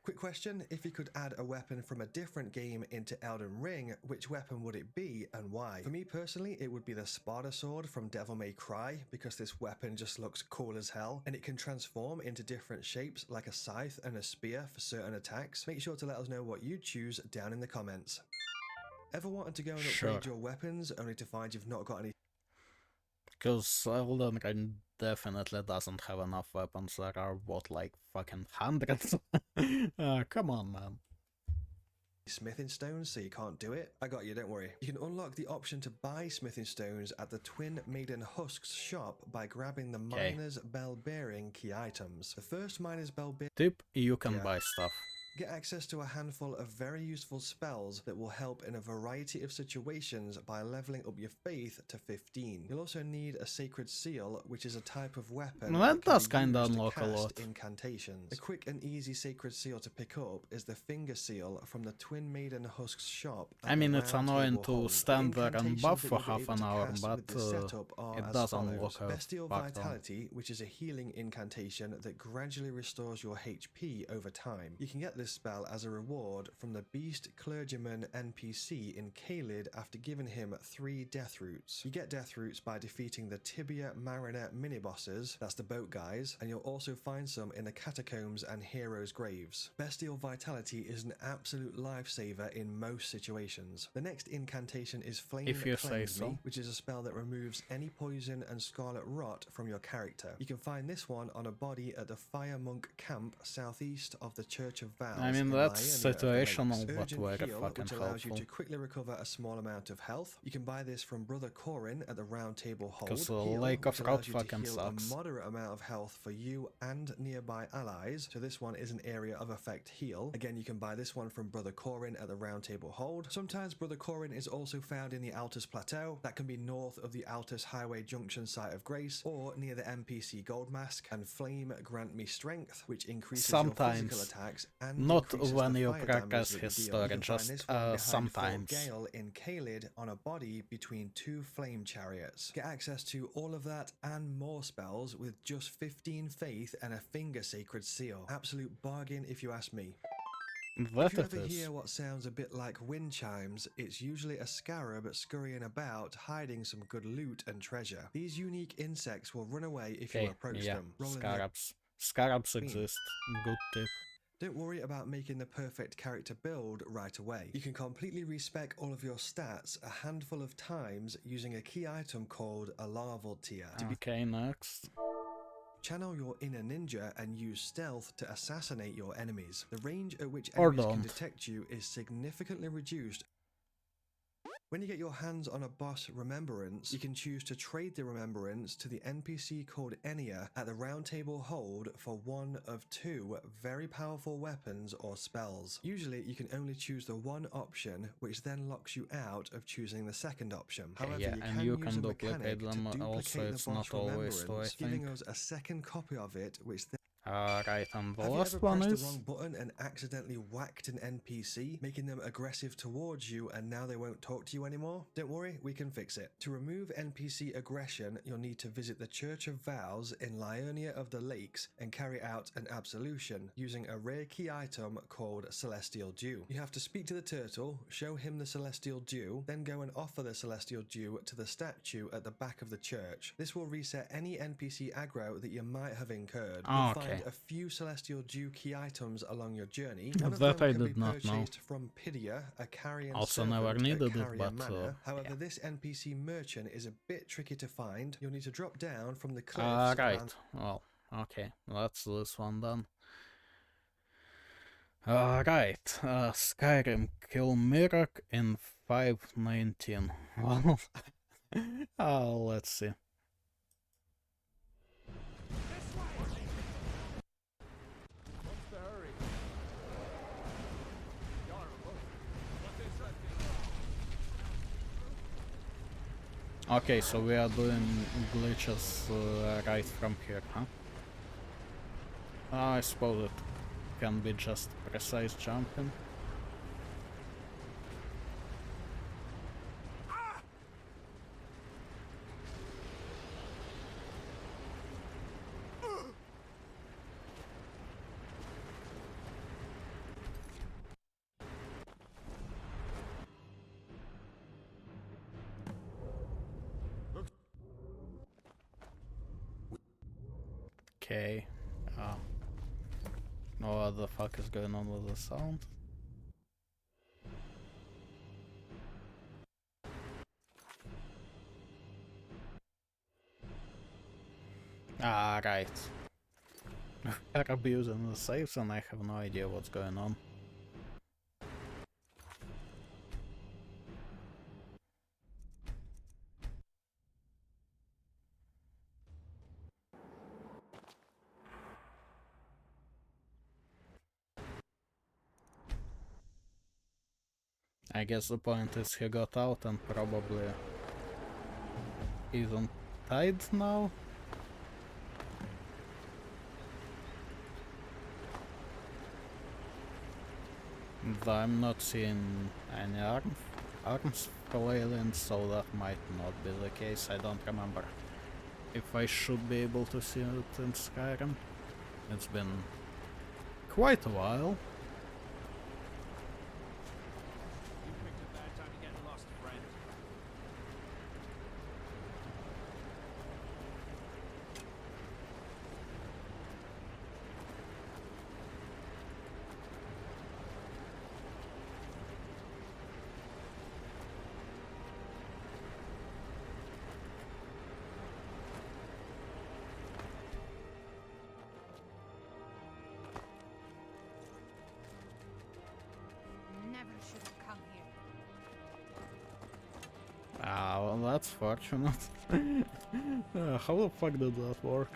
Quick question, if you could add a weapon from a different game into Elden Ring, which weapon would it be and why? For me personally, it would be the Sparta Sword from Devil May Cry, because this weapon just looks cool as hell, and it can transform into different shapes like a scythe and a spear for certain attacks. Make sure to let us know what you choose down in the comments. Ever wanted to go and upgrade your weapons, only to find you've not got any?
Because Elden Ring definitely doesn't have enough weapons. There are, what, like fucking hundreds? Come on, man.
Smithing stones, so you can't do it? I got you, don't worry. You can unlock the option to buy smithing stones at the Twin Maiden Husks shop by grabbing the Miner's Bell Bearing key items. The first Miner's Bell Bearing
Tip, you can buy stuff.
Get access to a handful of very useful spells that will help in a variety of situations by leveling up your faith to 15. You'll also need a sacred seal, which is a type of weapon
That does
kind
kinda
of
unlock a lot.
incantations. A quick and easy sacred seal to pick up is the finger seal from the Twin Maiden Husks shop.
I mean, it's annoying to stand there and buff for half an hour, but it does unlock a
Bestial
fuck ton.
Vitality, which is a healing incantation that gradually restores your HP over time. You can get this spell as a reward from the Beast Clergyman NPC in Caelid after giving him 3 death roots. You get death roots by defeating the Tibia Mariner mini-bosses, that's the boat guys, and you'll also find some in the catacombs and heroes' graves. Bestial Vitality is an absolute lifesaver in most situations. The next incantation is Flame
If you say
Cleanse
so.
Me, which is a spell that removes any poison and scarlet rot from your character. You can find this one on a body at the Fire Monk camp southeast of the Church of Vows.
I mean,
in
that's
Liurnia of the
situational,
Lakes.
but
Urgent
very
Heal,
fucking
which allows you
helpful.
to quickly recover a small amount of health. You can buy this from Brother Corin at the Round Table Hold.
'Cause the
Heal,
Lake of
which
Rot
allows you to
fucking
heal
sucks.
a moderate amount of health for you and nearby allies. So this one is an area of effect heal. Again, you can buy this one from Brother Corin at the Round Table Hold. Sometimes Brother Corin is also found in the Altus Plateau. That can be north of the Altus Highway Junction site of Grace or near the NPC Gold Mask. And Flame Grant Me Strength, which increases your
Sometimes.
physical attacks and
Not
increases
when
the
you
fire damage
progress
that you
his
deal.
story,
You can find
just
this one behind
sometimes.
Fort Gale in Caelid on a body between 2 flame chariots. Get access to all of that and more spells with just 15 faith and a finger sacred seal. Absolute bargain if you ask me.
That
If you
it
ever
is.
hear what sounds a bit like wind chimes, it's usually a scarab scurrying about, hiding some good loot and treasure. These unique insects will run away if you
Okay,
approach
yeah,
them. Rolling the
scarabs. Scarabs exist. Good tip.
Don't worry about making the perfect character build right away. You can completely respec all of your stats a handful of times using a key item called a larval tier.
Okay, next.
Channel your inner ninja and use stealth to assassinate your enemies. The range at which
Or
enemies can
don't.
detect you is significantly reduced. When you get your hands on a boss remembrance, you can choose to trade the remembrance to the NPC called Enya at the round table hold for one of two very powerful weapons or spells. Usually you can only choose the one option, which then locks you out of choosing the second option. However,
yeah,
you
and
can
you
use
can
a
duplicate
mechanic
them,
to
also
duplicate
it's
the boss
not always two, I
remembrance, giving
think.
us a second copy of it, which then
Right, and the
have you
last
ever
one
pressed
is...
the wrong button and accidentally whacked an NPC, making them aggressive towards you and now they won't talk to you anymore? Don't worry, we can fix it. To remove NPC aggression, you'll need to visit the Church of Vows in Liurnia of the Lakes and carry out an absolution using a rare key item called Celestial Dew. You have to speak to the turtle, show him the Celestial Dew, then go and offer the Celestial Dew to the statue at the back of the church. This will reset any NPC aggro that you might have incurred. You'll
Okay.
find a few Celestial Dew key items along your journey.
Yeah,
One of
that
them
I
can be
did not know.
purchased from Pidia, a carrion
Also
servant
never needed
at
it,
Carrion
but,
Manor. However,
yeah.
this NPC merchant is a bit tricky to find. You'll need to drop down from the cliffs.
Right, well, okay, that's this one done. Right, Skyrim kill Mirak in 519. Well, let's see. Okay, so we are doing glitches right from here, huh? I suppose it can be just precise jumping. Okay. What the fuck is going on with the sound? Right. They're abusing the saves and I have no idea what's going on. I guess the point is he got out and probably isn't tied now. Though I'm not seeing any arms for aliens, so that might not be the case. I don't remember if I should be able to see it in Skyrim. It's been quite a while.
Never should have come here.
Well, that's fortunate. How the fuck did that work?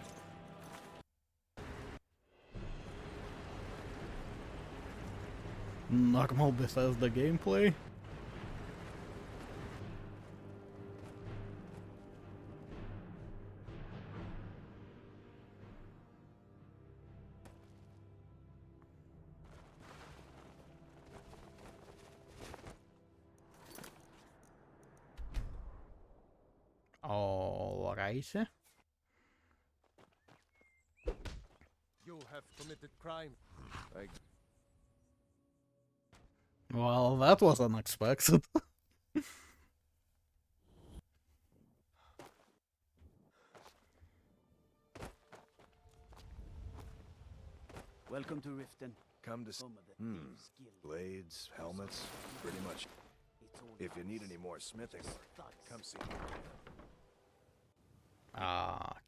Normal Bethesda gameplay? Alrighty.
You have committed crime.
Well, that was unexpected.
Welcome to Riften.
Come to blades, helmets, pretty much. If you need any more smithing, come see me.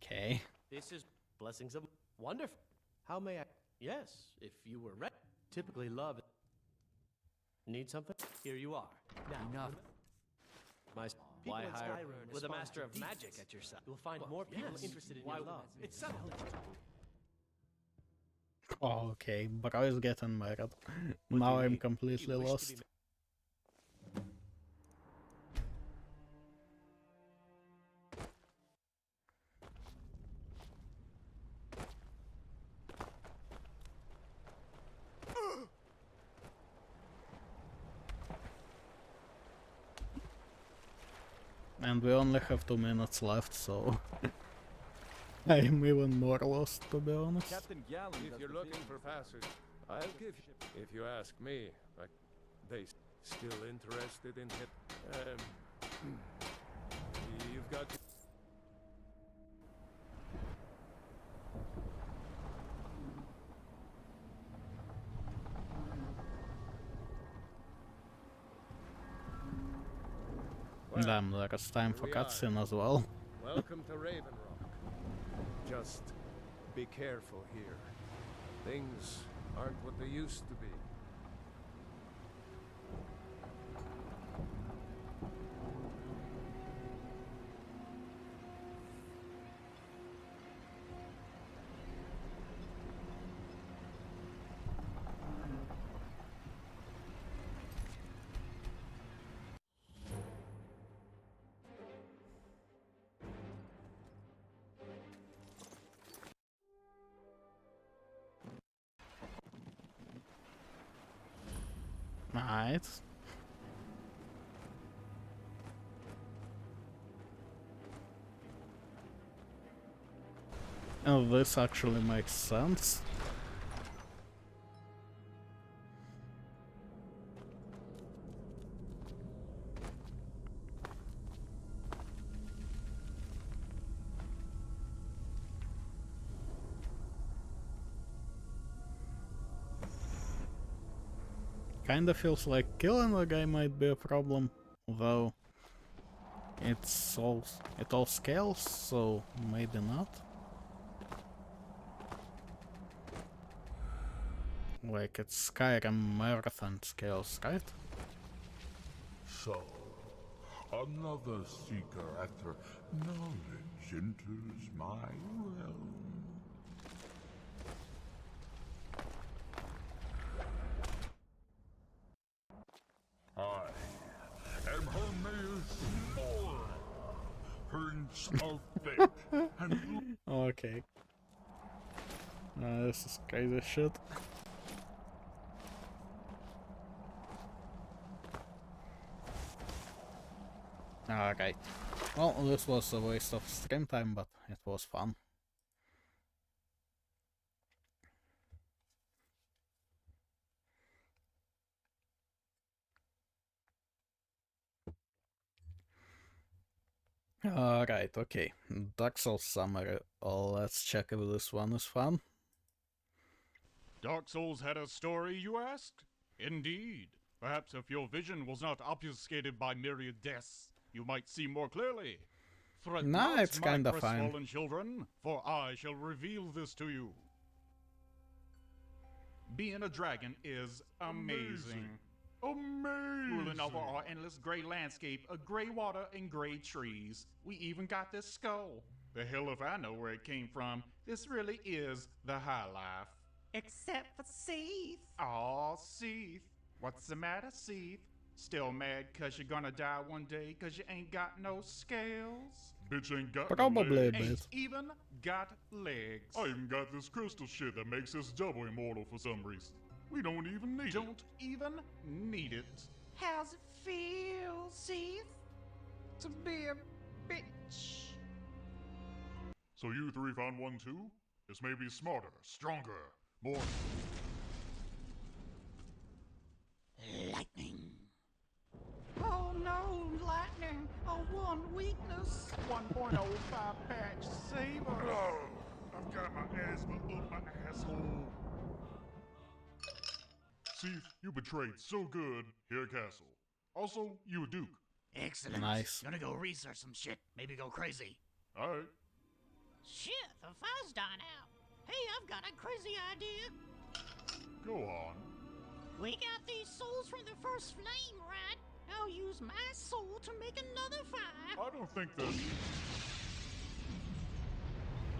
Okay.
This is blessings of wonderful. How may I? Yes, if you were ready. Typically love. Need something? Here you are. Now, enough. My why hire with a master of magic at your side? You'll find more people interested in your love. It's settled.
Okay, bro is getting married. Now I'm completely lost. And we only have 2 minutes left, so I'm even more lost, to be honest.
Captain Gallen, if you're looking for passage, I'll give you. If you ask me, they still interested in hip. You've got.
Damn, there's time for cutscene as well.
Welcome to Raven Rock. Just be careful here. Things aren't what they used to be.
Right. Oh, this actually makes sense. Kinda feels like killing a guy might be a problem, though it all scales, so maybe not. Like it's Skyrim marathon scales, right?
So, another seeker after knowledge enters my realm. I am Hermes Moore, Prince of Fate, and
Okay. This is crazy shit. Alright. Well, this was a waste of stream time, but it was fun. Alright, okay. Dark Souls summary. Let's check if this one is fun.
Dark Souls had a story, you ask? Indeed. Perhaps if your vision was not obfuscated by myriad deaths, you might see more clearly. Fret
Nah,
not,
it's
my
kinda fine.
crestfallen children, for I shall reveal this to you. Being a dragon is amazing. Ruling over our endless gray landscape of gray water and gray trees. We even got this skull. The hell if I know where it came from. This really is the high life. Except for Seath. Aw, Seath. What's the matter, Seath? Still mad cause you're gonna die one day cause you ain't got no scales?
bitch ain't got
Probably a
Ain't
bit.
even got legs.
I even got this crystal shit that makes us double immortal for some reason. We don't even need
Don't even need it. How's it feel, Seath? To be a bitch.
So you three found one too? This may be smarter, stronger, more...
Lightning.
Oh no, lightning! A one weakness! 1.05 patch saver!
I've got my asthma up my asshole. See, you betrayed so good here at Castle. Also, you a Duke.
Excellent.
Nice.
Gonna go research some shit. Maybe go crazy.
Alright.
Shit, the fire's dying out. Hey, I've got a crazy idea.
Go on.
We got these souls from the first flame, right? I'll use my soul to make another fire.
I don't think that...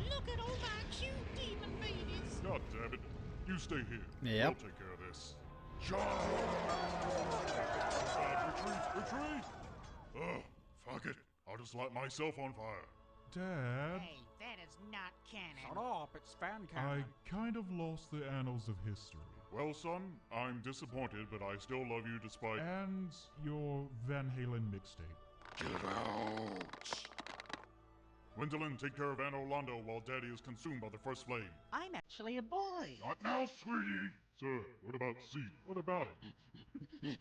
Look at all my cute demon babies.
God damn it. You stay here.
Yep.
I'll take care of this. Charge! Retreat! Ugh, fuck it. I'll just light myself on fire. Dad,
Hey, that is not canon.
Shut up, it's fan canon.
I kind of lost the annals of history. Well, son, I'm disappointed, but I still love you despite... And your Van Halen mixtape. Get out! Gwendolyn, take care of Anne Orlando while Daddy is consumed by the first flame.
I'm actually a boy.
Not now, sweetie! Sir, what about C? What about it?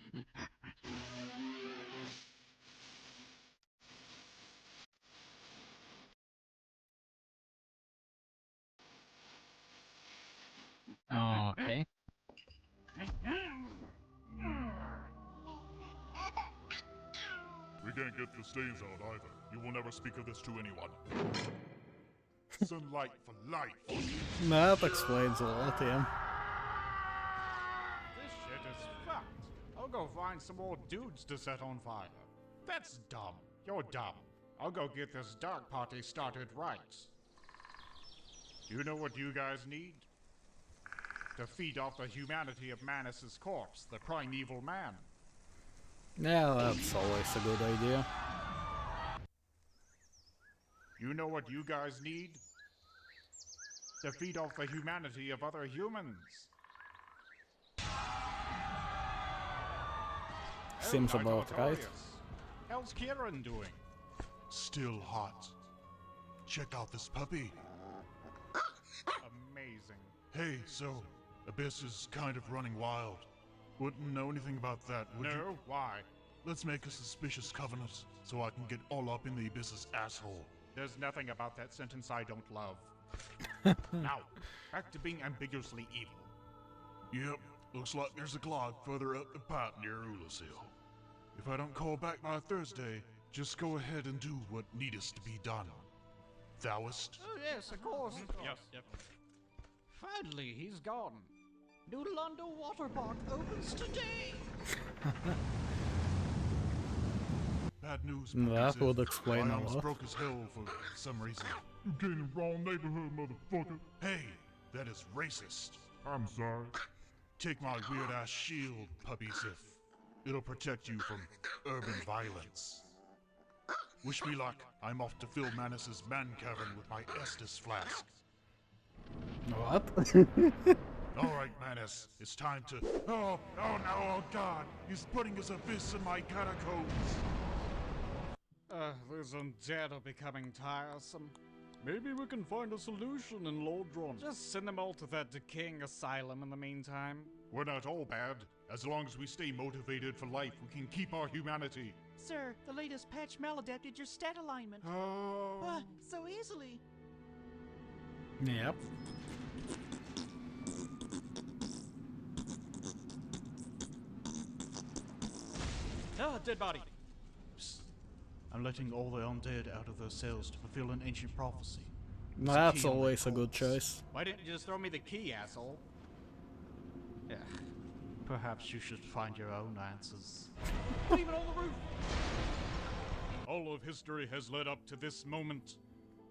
Okay.
We can't get the stains out either. You will never speak of this to anyone. Sunlight for life.
That explains a lot, yeah.
This shit is fucked. I'll go find some more dudes to set on fire. That's dumb. You're dumb. I'll go get this dark party started right. You know what you guys need? To feed off the humanity of Manus's corpse, the primeval man.
Yeah, that's always a good idea.
You know what you guys need? To feed off the humanity of other humans.
Seems about right.
How's Kieran doing?
Still hot. Check out this puppy.
Amazing.
Hey, so, Abyss is kind of running wild. Wouldn't know anything about that, would you?
No? Why?
Let's make a suspicious covenant, so I can get all up in the Abyss's asshole.
There's nothing about that sentence I don't love. Now, back to being ambiguously evil.
Yep, looks like there's a clog further up the pipe near Ulasil. If I don't call back by Thursday, just go ahead and do what needest to be done. Thouest?
Oh, yes, of course.
Yep.
Finally, he's gone. Noodleando Water Park opens today.
Bad news,
That would explain
I
a
almost
lot.
broke his hell for some reason. You came in the wrong neighborhood, motherfucker. Hey, that is racist. I'm sorry. Take my weird-ass shield, Puppy Sif. It'll protect you from urban violence. Wish me luck. I'm off to fill Manus's man cavern with my Estus flask.
What?
All right, Manus, it's time to... Oh, no, oh God! He's putting his abyss in my catacombs!
These undead are becoming tiresome. Maybe we can find a solution in Lordron. Just send them all to that decaying asylum in the meantime. We're not all bad. As long as we stay motivated for life, we can keep our humanity.
Sir, the latest patch maladapted your stat alignment.
Oh.
So easily.
Yep.
Ah, dead body. Psst. I'm letting all the undead out of their cells to fulfill an ancient prophecy.
That's always a good choice.
Why didn't you just throw me the key, asshole? Yeah. Perhaps you should find your own answers. Leave it on the roof! All of history has led up to this moment.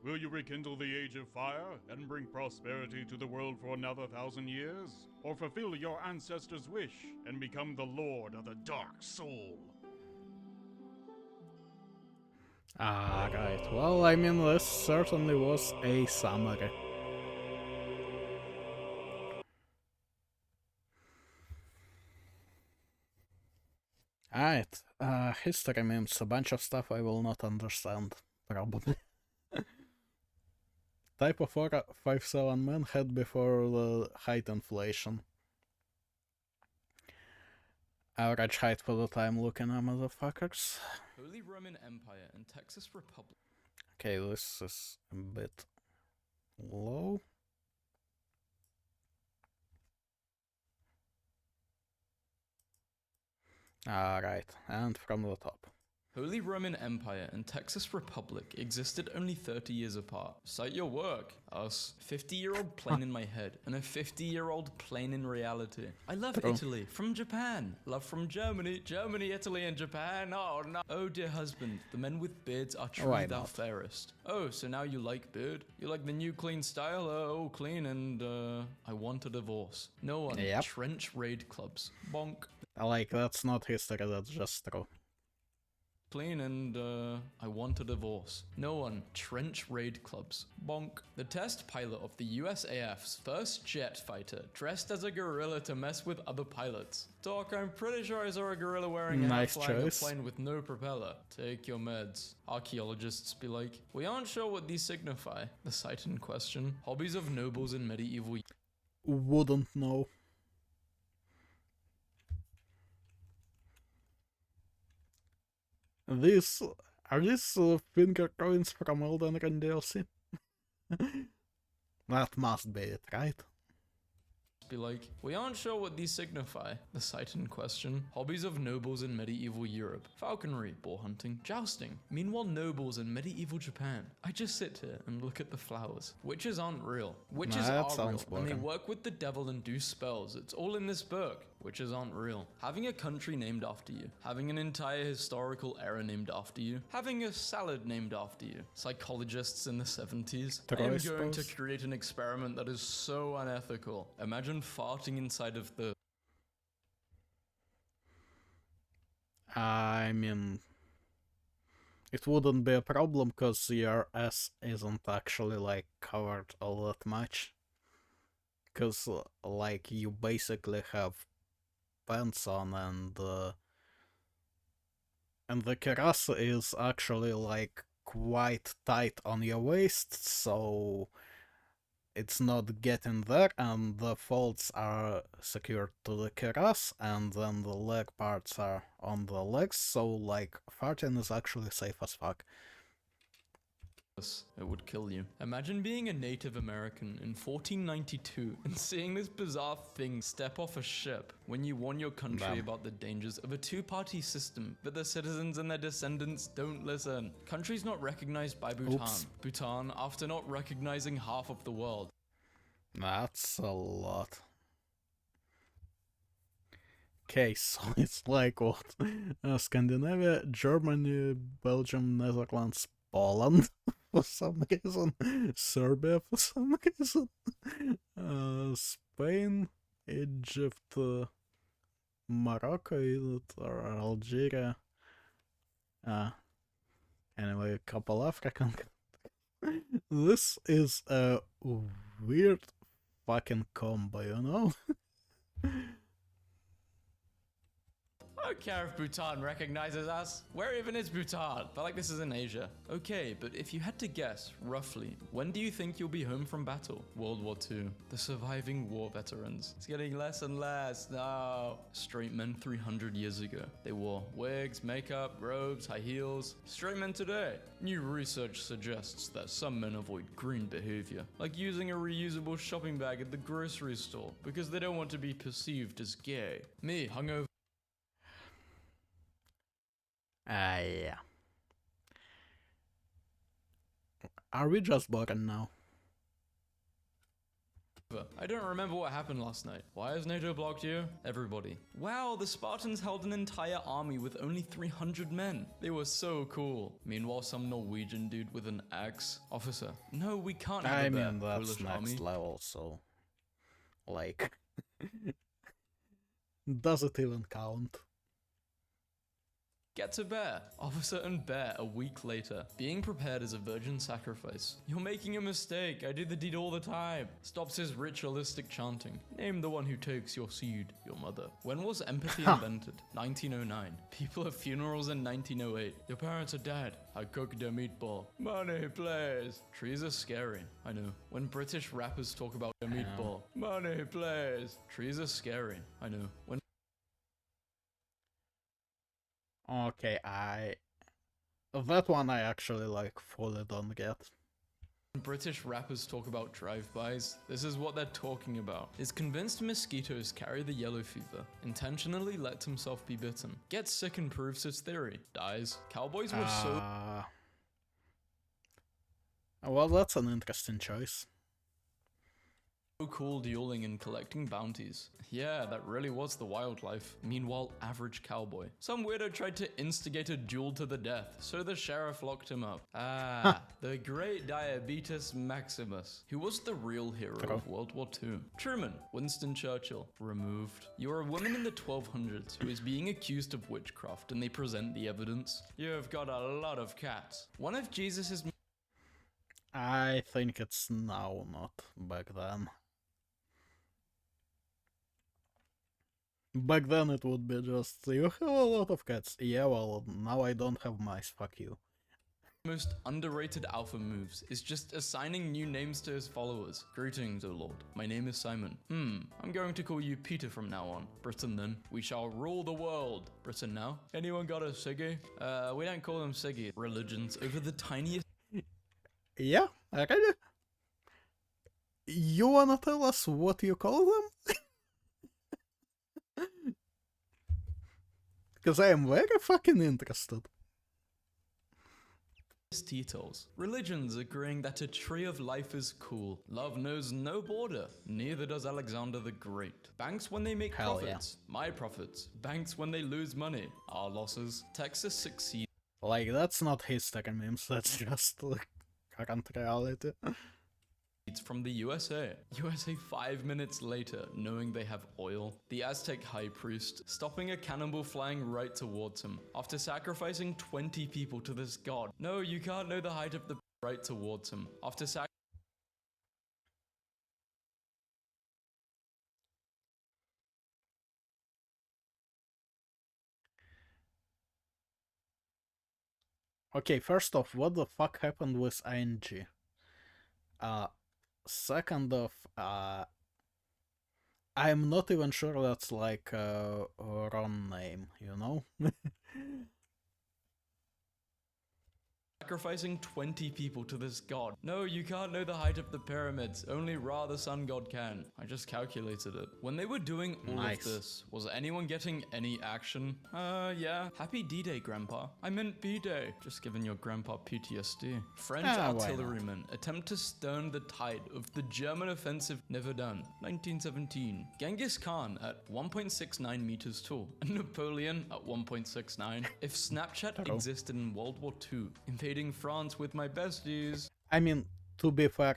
Will you rekindle the age of fire and bring prosperity to the world for another 1,000 years? Or fulfill your ancestors' wish and become the lord of the dark soul?
Ah, right. Well, I mean, this certainly was a summary. Alright, history means a bunch of stuff I will not understand, probably. Type of aura 5,000 men had before the height inflation. Average height for the time looking at motherfuckers.
Holy Roman Empire and Texas Republic.
Okay, this is a bit low. Alright, and from the top.
Holy Roman Empire and Texas Republic existed only 30 years apart. Cite your work. Us. 50-year-old plane in my head and a 50-year-old plane in reality. I love
True.
Italy. From Japan. Love from Germany. Germany, Italy, and Japan. Oh no. Oh dear husband, the men with beards are truly
Why
thou
not?
fairest. Oh, so now you like beard? You like the new clean style? Oh, clean and I want a divorce. No one.
Yep.
Trench raid clubs. Bonk.
Like, that's not history, that's just true.
Clean and, I want a divorce. No one. Trench raid clubs. Bonk. The test pilot of the USAF's first jet fighter dressed as a gorilla to mess with other pilots. Doc, I'm pretty sure I saw a gorilla wearing a hat
Nice
flying
choice.
a plane with no propeller. Take your meds. Archaeologists be like, we aren't sure what these signify. The site in question. Hobbies of nobles in medieval.
Wouldn't know. Are these finger coins from Elden Ring DLC? That must be it, right?
Be like, we aren't sure what these signify. The site in question. Hobbies of nobles in medieval Europe. Falconry, boar hunting, jousting. Meanwhile, nobles in medieval Japan. I just sit here and look at the flowers. Witches aren't real. Witches
That
are real,
sounds
and they
boring.
work with the devil and do spells. It's all in this book. Witches aren't real. Having a country named after you. Having an entire historical era named after you. Having a salad named after you. Psychologists in the 70s. I am
True, I
going to
suppose.
create an experiment that is so unethical. Imagine farting inside of the...
I mean, it wouldn't be a problem because your ass isn't actually like covered all that much. Because like you basically have pants on and the cuirass is actually like quite tight on your waist, so it's not getting there, and the folds are secured to the cuirass, and then the leg parts are on the legs, so like farting is actually safe as fuck.
It would kill you. Imagine being a Native American in 1492 and seeing this bizarre thing step off a ship when you warn your country
Damn.
about the dangers of a two-party system, but the citizens and their descendants don't listen. Countries not recognized by Bhutan.
Oops.
Bhutan, after not recognizing half of the world.
That's a lot. Okay, so it's like what? Scandinavia, Germany, Belgium, Netherlands, Poland for some reason, Serbia for some reason, Spain, Egypt, Morocco, or Algeria. Anyway, a couple African. This is a weird fucking combo, you know?
I don't care if Bhutan recognizes us. Where even is Bhutan? But like this is in Asia. Okay, but if you had to guess, roughly, when do you think you'll be home from battle? World War II. The surviving war veterans. It's getting less and less. No. Straight men 300 years ago. They wore wigs, makeup, robes, high heels. Straight men today. New research suggests that some men avoid green behavior, like using a reusable shopping bag at the grocery store because they don't want to be perceived as gay. Me, hungover.
Yeah. Are we just boring now?
I don't remember what happened last night. Why has NATO blocked you? Everybody. Wow, the Spartans held an entire army with only 300 men. They were so cool. Meanwhile, some Norwegian dude with an axe. Officer, no, we can't have
I
a bear.
mean, that's
Polish
next
army.
level, so... Like... Does it even count?
Gets a bear. Officer and bear a week later. Being prepared as a virgin sacrifice. You're making a mistake. I do the deed all the time. Stops his ritualistic chanting. Name the one who takes your seed, your mother. When was empathy invented? 1909. People at funerals in 1908. Your parents are dead. I cooked a meatball. Money, please. Trees are scary. I know. When British rappers talk about a meatball. Money, please. Trees are scary. I know. When
Okay, that one I actually like fully don't get.
British rappers talk about drive-bys, this is what they're talking about. Is convinced mosquitoes carry the yellow fever, intentionally lets himself be bitten, gets sick and proves his theory, dies. Cowboys were so
well, that's an interesting choice.
cool dueling and collecting bounties. Yeah, that really was the wildlife. Meanwhile, average cowboy. Some weirdo tried to instigate a duel to the death, so the sheriff locked him up. Ah, the great Diabetes Maximus, who was the real hero of World War II. Truman, Winston Churchill, removed. You're a woman in the 1200s who is being accused of witchcraft and they present the evidence. You have got a lot of cats. One of Jesus's...
I think it's now, not back then. Back then it would be just, you have a lot of cats. Yeah, well, now I don't have mice, fuck you.
Most underrated alpha moves is just assigning new names to his followers. Greetings, O Lord. My name is Simon. I'm going to call you Peter from now on. Britain then. We shall rule the world. Britain now. Anyone got a Siggy? We don't call them Siggy. Religions over the tiniest...
Yeah, really? You wanna tell us what you call them? Because I am very fucking interested.
Details. Religions agreeing that a tree of life is cool. Love knows no border. Neither does Alexander the Great. Banks when they make profits. Yeah. My profits. Banks when they lose money. Our losses. Texas succeeds.
Like, that's not history memes, that's just like current reality.
From the USA. USA 5 minutes later, knowing they have oil. The Aztec high priest, stopping a cannonball flying right towards him, after sacrificing 20 people to this god. No, you can't know the height of the right towards him. After
Okay, first off, what the fuck happened with ING? Second off, I'm not even sure that's like a wrong name, you know?
sacrificing 20 people to this god. No, you can't know the height of the pyramids. Only Ra, the sun god, can. I just calculated it. When they were doing all of this, was anyone getting any action? Yeah. Happy D-Day, Grandpa. I meant B-Day. Just giving your grandpa PTSD. French artillerymen attempt to stem the tide of the German offensive, never done. 1917. Genghis Khan at 1.69 meters tall. And Napoleon at 1.69. If Snapchat existed in World War II, invading France with my besties.
I mean, to be fair,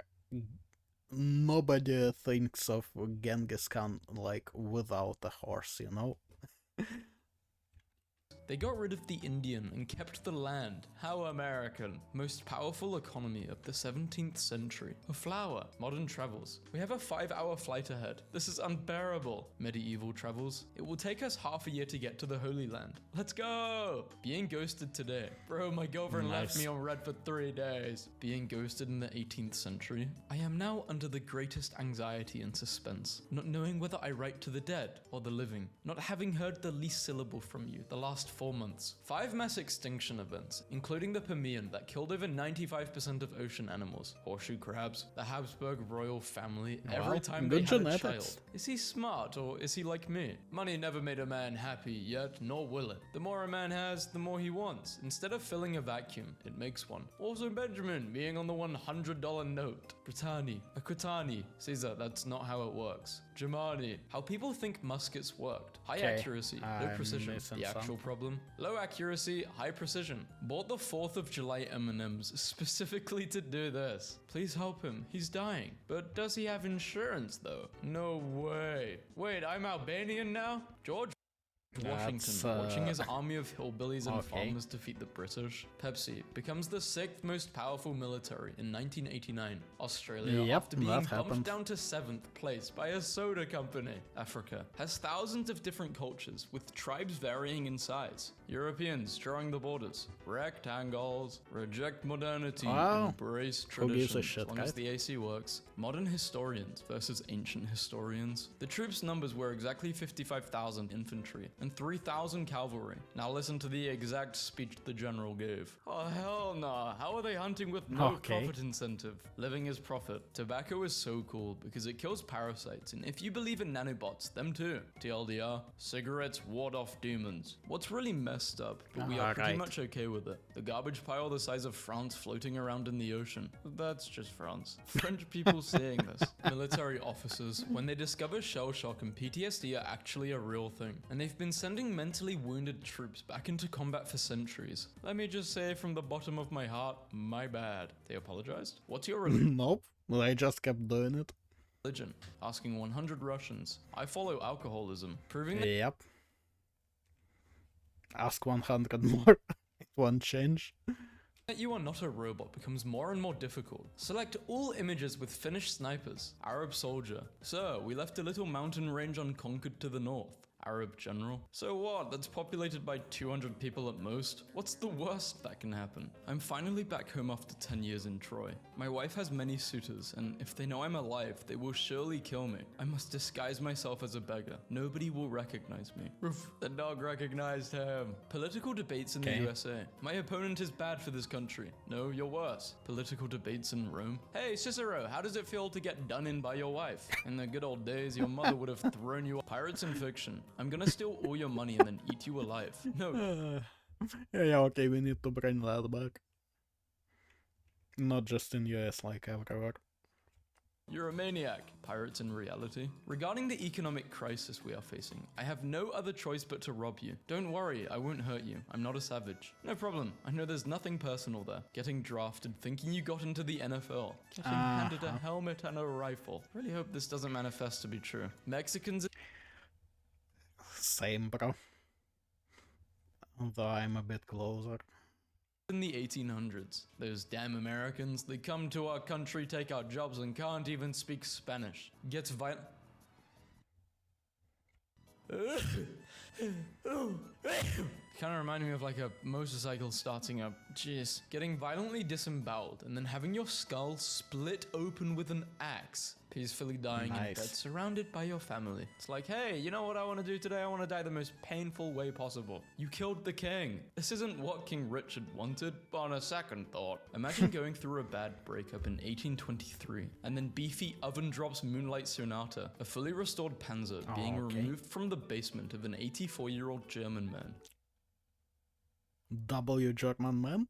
nobody thinks of Genghis Khan like without a horse, you know?
They got rid of the Indian and kept the land. How American. Most powerful economy of the 17th century. A flower. Modern travels. We have a 5-hour flight ahead. This is unbearable. Medieval travels. It will take us half a year to get to the Holy Land. Let's go! Being ghosted today. Bro, my girlfriend left me on red for 3 days. Being ghosted in the 18th century. I am now under the greatest anxiety and suspense. Not knowing whether I write to the dead or the living. Not having heard the least syllable from you the last 4 months. 5 mass extinction events, including the Permian that killed over 95% of ocean animals. Horseshoe crabs, the Habsburg royal family, every time they had a child. Is he smart or is he like me? Money never made a man happy yet, nor will it. The more a man has, the more he wants. Instead of filling a vacuum, it makes one. Also Benjamin being on the $100 note. Britanni, Aquitani. Caesar, that's not how it works. Germani, how people think muskets worked. High accuracy, no precision. The actual problem? Low accuracy, high precision. Bought the 4th of July M&Ms specifically to do this. Please help him, he's dying. But does he have insurance though? No way. Wait, I'm Albanian now? George Washington, watching his army of hillbillies and farmers defeat the British. Pepsi becomes the 6th most powerful military in 1989. Australia, after being bumped down to 7th place by a soda company. Africa has thousands of different cultures with tribes varying in size. Europeans drawing the borders. Rectangles. Reject modernity. Embrace tradition. As long as the AC works. Modern historians versus ancient historians. The troops' numbers were exactly 55,000 infantry and and 3,000 cavalry. Now listen to the exact speech the general gave. Oh hell nah, how are they hunting with no profit incentive? Living is profit. Tobacco is so cool because it kills parasites, and if you believe in nanobots, them too. TLDR, cigarettes ward off demons. What's really messed up, but we are pretty much okay with it. The garbage pile the size of France floating around in the ocean. That's just France. French people saying this. Military officers, when they discover shell shock and PTSD are actually a real thing, and they've been sending mentally wounded troops back into combat for centuries. Let me just say from the bottom of my heart, my bad. They apologized? What's your religion?
Nope, they just kept doing it.
Religion. Asking 100 Russians. I follow alcoholism, proving that—
Yep. Ask 100 more. It won't change.
That you are not a robot becomes more and more difficult. Select all images with Finnish snipers. Arab soldier. Sir, we left a little mountain range unconquered to the north. Arab general. So what? That's populated by 200 people at most? What's the worst that can happen? I'm finally back home after 10 years in Troy. My wife has many suitors, and if they know I'm alive, they will surely kill me. I must disguise myself as a beggar. Nobody will recognize me. Roof. The dog recognized him. Political debates in the USA. My opponent is bad for this country. No, you're worse. Political debates in Rome. Hey, Cicero, how does it feel to get done in by your wife? In the good old days, your mother would have thrown you— Pirates in fiction. I'm gonna steal all your money and then eat you alive. No.
Yeah, okay, we need to bring that back. Not just in US, like everywhere.
You're a maniac. Pirates in reality. Regarding the economic crisis we are facing, I have no other choice but to rob you. Don't worry, I won't hurt you. I'm not a savage. No problem. I know there's nothing personal there. Getting drafted, thinking you got into the NFL. Getting handed a helmet and a rifle. Really hope this doesn't manifest to be true. Mexicans—
Same, bro. Though I'm a bit closer.
In the 1800s, those damn Americans, they come to our country, take our jobs, and can't even speak Spanish. Gets violent. Kind of reminded me of like a motorcycle starting up. Jeez. Getting violently disemboweled and then having your skull split open with an axe. Peacefully dying in bed, surrounded by your family. It's like, hey, you know what I want to do today? I want to die the most painful way possible. You killed the king. This isn't what King Richard wanted, but on a second thought. Imagine going through a bad breakup in 1823, and then beefy oven drops Moonlight Sonata, a fully restored Panzer, being removed from the basement of an 84-year-old German man.
W German man?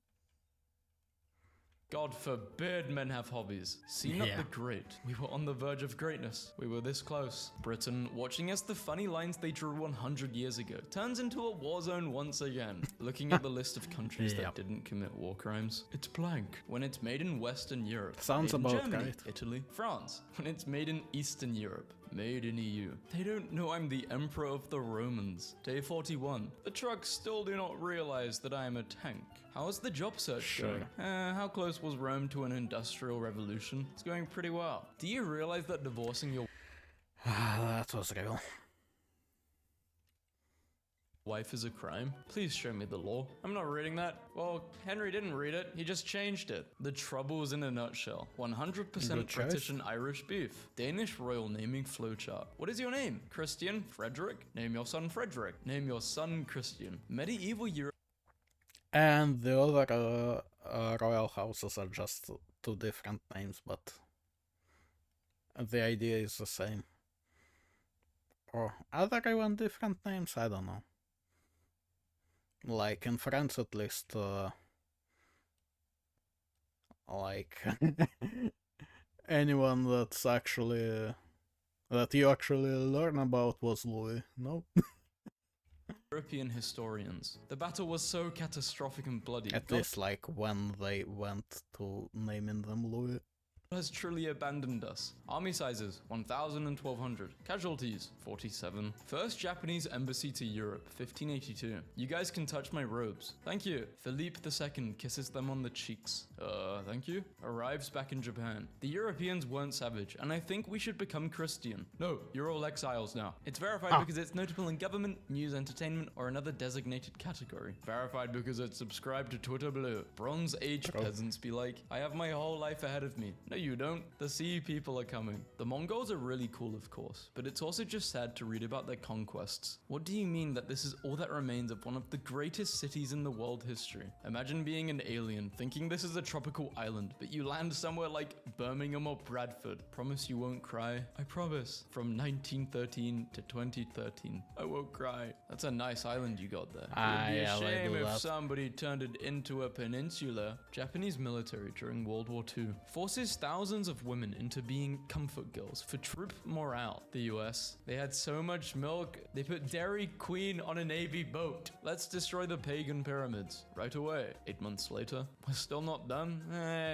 God forbid men have hobbies. Seen up the great. We were on the verge of greatness. We were this close. Britain, watching as the funny lines they drew 100 years ago turns into a war zone once again. Looking at the list of countries that didn't commit war crimes, it's blank. When it's made in Western Europe,
sounds
made in
about
Germany,
right.
Italy, France. When it's made in Eastern Europe, made in EU. They don't know I'm the Emperor of the Romans. Day 41. The trucks still do not realize that I am a tank. How's the job search going? How close was Rome to an industrial revolution? It's going pretty well. Do you realize that divorcing your
that was real.
wife is a crime? Please show me the law. I'm not reading that. Well, Henry didn't read it. He just changed it. The Troubles in a nutshell. 100% British and Irish beef. Danish royal naming flowchart. What is your name? Christian? Frederick? Name your son Frederick. Name your son Christian. Medieval Europe.
And the other royal houses are just two different names, but the idea is the same. Or are there even different names? I don't know. Like in France at least, like anyone that's actually, that you actually learn about was Louis, no?
European historians. The battle was so catastrophic and bloody.
At least like when they went to naming them Louis.
Has truly abandoned us. Army sizes 1,000 and 1,200. Casualties 47. First Japanese embassy to Europe 1582. You guys can touch my robes. Thank you. Philippe II kisses them on the cheeks. Thank you. Arrives back in Japan. The Europeans weren't savage, and I think we should become Christian. No, you're all exiles now. It's verified because it's notable in government, news, entertainment, or another designated category. Verified because it's subscribed to Twitter Blue. Bronze Age peasants be like, I have my whole life ahead of me. No, you don't. The sea people are coming. The Mongols are really cool, of course, but it's also just sad to read about their conquests. What do you mean that this is all that remains of one of the greatest cities in the world history? Imagine being an alien, thinking this is a tropical island, but you land somewhere like Birmingham or Bradford. Promise you won't cry? I promise. From 1913 to 2013, I won't cry. That's a nice island you got there. It would be a shame if somebody turned it into a peninsula. Japanese military during World War II forces thousands of women into being comfort girls for troop morale. The US, they had so much milk, they put Dairy Queen on a Navy boat. Let's destroy the pagan pyramids. Right away. 8 months later, we're still not done?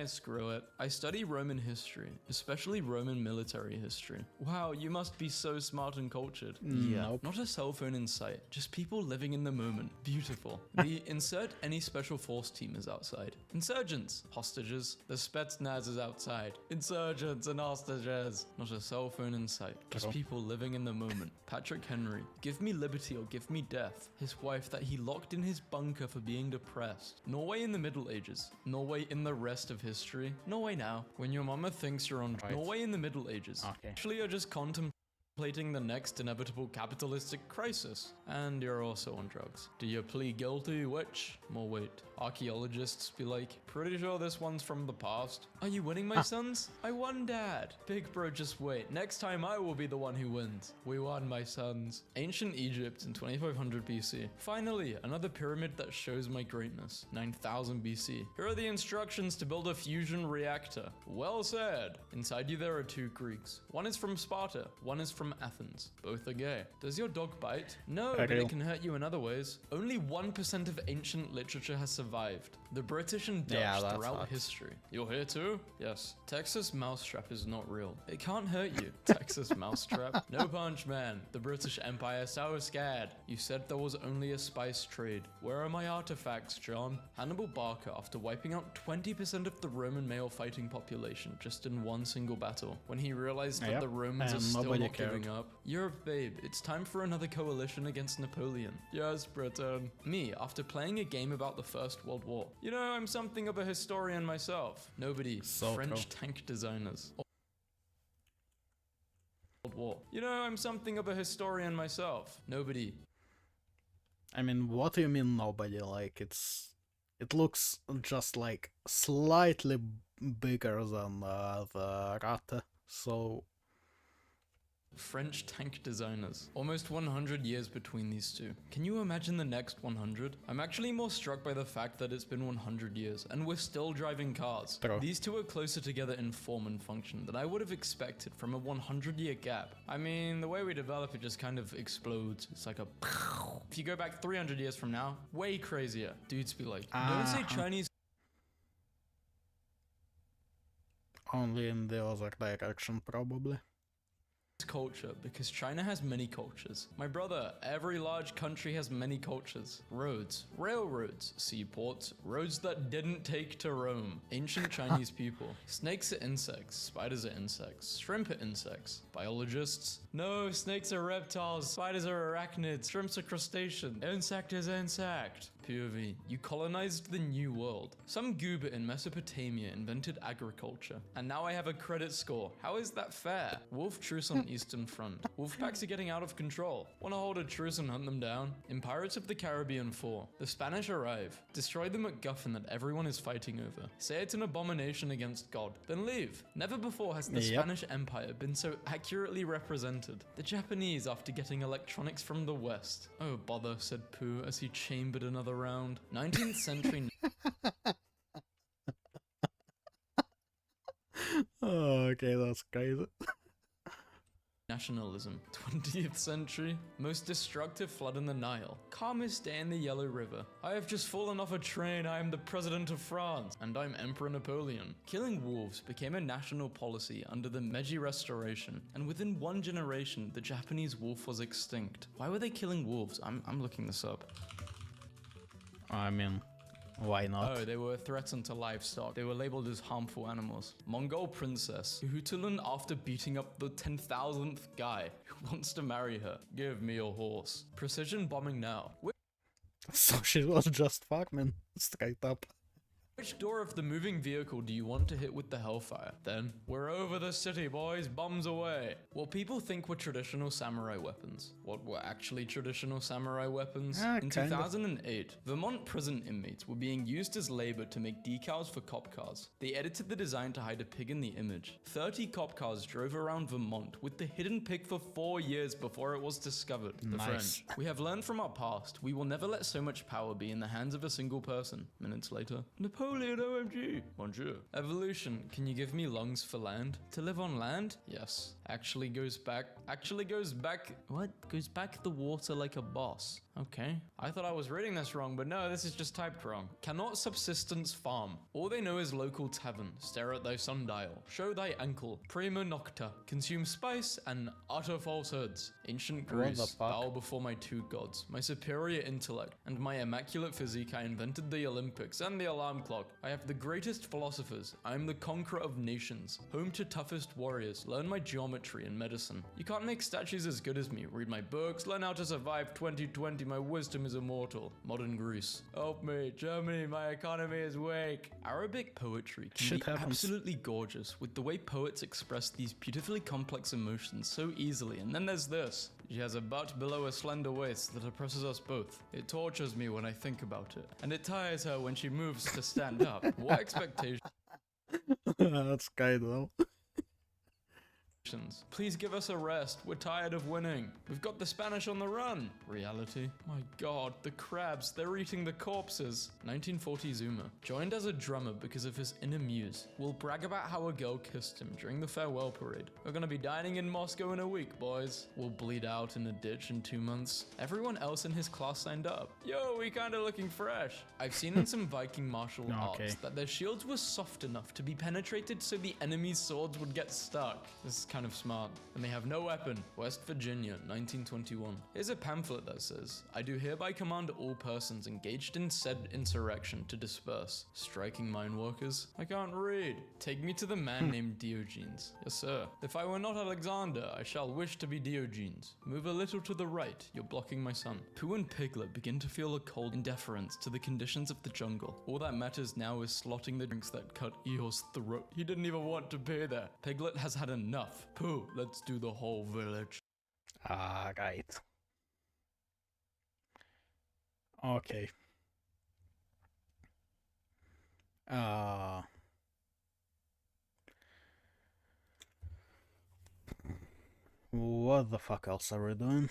Screw it. I study Roman history, especially Roman military history. Wow, you must be so smart and cultured.
Nope.
Not a cell phone in sight, just people living in the moment. Beautiful. The insert any special force team is outside. Insurgents, hostages, the Spetsnaz is outside. Insurgents and hostages. Not a cell phone in sight, just people living in the moment. Patrick Henry, give me liberty or give me death. His wife that he locked in his bunker for being depressed. Norway in the Middle Ages. Norway in the rest of history. Norway now. When your mama thinks you're on Norway in the Middle Ages. Actually, you're just contemplating the next inevitable capitalistic crisis. And you're also on drugs. Do you plead guilty? Which? More weight. Archaeologists be like, pretty sure this one's from the past. Are you winning, my sons? I won, Dad. Big bro, just wait. Next time I will be the one who wins. We won, my sons. Ancient Egypt in 2500 BC. Finally, another pyramid that shows my greatness. 9000 BC. Here are the instructions to build a fusion reactor. Well said. Inside you there are 2 Greeks. One is from Sparta, one is from Athens. Both are gay. Does your dog bite? No, but it can hurt you in other ways. Only 1% of ancient literature has survived. The British and Dutch throughout history. You're here too? Yes. Texas Mousetrap is not real. It can't hurt you. Texas Mousetrap? No punch, man. The British Empire so scared. You said there was only a spice trade. Where are my artifacts, John? Hannibal Barca, after wiping out 20% of the Roman male fighting population just in one single battle, when he realized that the Romans are still not giving up. Europe, babe, it's time for another coalition against Napoleon. Yes, Britain. Me, after playing a game about the First World War. You know, I'm something of a historian myself. Nobody. French tank designers. World War. You know, I'm something of a historian myself. Nobody.
I mean, what do you mean nobody? Like, it looks just like slightly bigger than the Rate, so...
French tank designers. Almost 100 years between these two. Can you imagine the next 100? I'm actually more struck by the fact that it's been 100 years and we're still driving cars. These two are closer together in form and function than I would have expected from a 100-year gap. I mean, the way we develop it just kind of explodes. It's like a... If you go back 300 years from now, way crazier. Dudes be like, don't say Chinese...
Only in the other direction, probably.
Culture, because China has many cultures. My brother, every large country has many cultures. Roads, railroads, seaports, roads that didn't take to Rome. Ancient Chinese people. Snakes are insects, spiders are insects, shrimp are insects. Biologists. No, snakes are reptiles, spiders are arachnids, shrimps are crustaceans. Insect is insect. POV, you colonized the new world. Some goober in Mesopotamia invented agriculture, and now I have a credit score. How is that fair? Wolf truce on Eastern Front. Wolf packs are getting out of control. Wanna hold a truce and hunt them down? In Pirates of the Caribbean 4, the Spanish arrive, destroy the MacGuffin that everyone is fighting over. Say it's an abomination against God, then leave. Never before has the Spanish Empire been so accurately represented. The Japanese after getting electronics from the West. Oh bother, said Pooh as he chambered another round. 19th century.
Oh, okay, that's crazy.
Nationalism. 20th century. Most destructive flood in the Nile. Calmest day in the Yellow River. I have just fallen off a train. I am the president of France. And I'm Emperor Napoleon. Killing wolves became a national policy under the Meiji Restoration. And within one generation, the Japanese wolf was extinct. Why were they killing wolves? I'm looking this up.
I mean, why not?
Oh, they were threatened to livestock. They were labeled as harmful animals. Mongol princess, Hutulan after beating up the 10,000th guy who wants to marry her. Give me your horse. Precision bombing now.
So she was just farming straight up.
Which Which door of the moving vehicle do you want to hit with the Hellfire? Then, we're over the city, boys, bombs away. Well, people think we're traditional samurai weapons. What were actually traditional samurai weapons? In 2008, Vermont prison inmates were being used as labor to make decals for cop cars. They edited the design to hide a pig in the image. 30 cop cars drove around Vermont with the hidden pig for 4 years before it was discovered. The French. We have learned from our past. We will never let so much power be in the hands of a single person. Minutes later, Napoleon OMG. Bonjour. Evolution. Can you give me lungs for land? To live on land? Yes. Actually goes back. What? Goes back the water like a boss. Okay. I thought I was reading this wrong, but no, this is just typed wrong. Cannot subsistence farm. All they know is local tavern. Stare at thy sundial. Show thy ankle. Prima nocta. Consume spice and utter falsehoods. Ancient Greece. Bow before my two gods. My superior intellect and my immaculate physique. I invented the Olympics and the alarm clock. I have the greatest philosophers. I am the conqueror of nations. Home to toughest warriors. Learn my geometry and medicine. You can't make statues as good as me. Read my books. Learn how to survive 2020. My wisdom is immortal. Modern Greece. Help me. Germany, my economy is weak. Arabic poetry can be absolutely gorgeous with the way poets express these beautifully complex emotions so easily. And then there's this. She has a butt below a slender waist that oppresses us both. It tortures me when I think about it. And it tires her when she moves to stand up. What expectations?
That's kind of...
Please give us a rest. We're tired of winning. We've got the Spanish on the run. Reality. My god, the crabs. They're eating the corpses. 1940 Zuma. Joined as a drummer because of his inner muse. Will brag about how a girl kissed him during the farewell parade. We're gonna be dining in Moscow in a week, boys. We'll bleed out in a ditch in 2 months. Everyone else in his class signed up. Yo, we kinda looking fresh. I've seen in some Viking martial arts that their shields were soft enough to be penetrated so the enemy's swords would get stuck. This is kind of smart. And they have no weapon. West Virginia, 1921. Here's a pamphlet that says, I do hereby command all persons engaged in said insurrection to disperse. Striking mine workers? I can't read. Take me to the man named Diogenes. Yes, sir. If I were not Alexander, I shall wish to be Diogenes. Move a little to the right. You're blocking my sun. Pooh and Piglet begin to feel a cold indifference to the conditions of the jungle. All that matters now is slotting the drinks that cut Eeyore's throat. He didn't even want to be there. Piglet has had enough. Pooh, let's do the whole village.
Right. Okay. What the fuck else are we doing?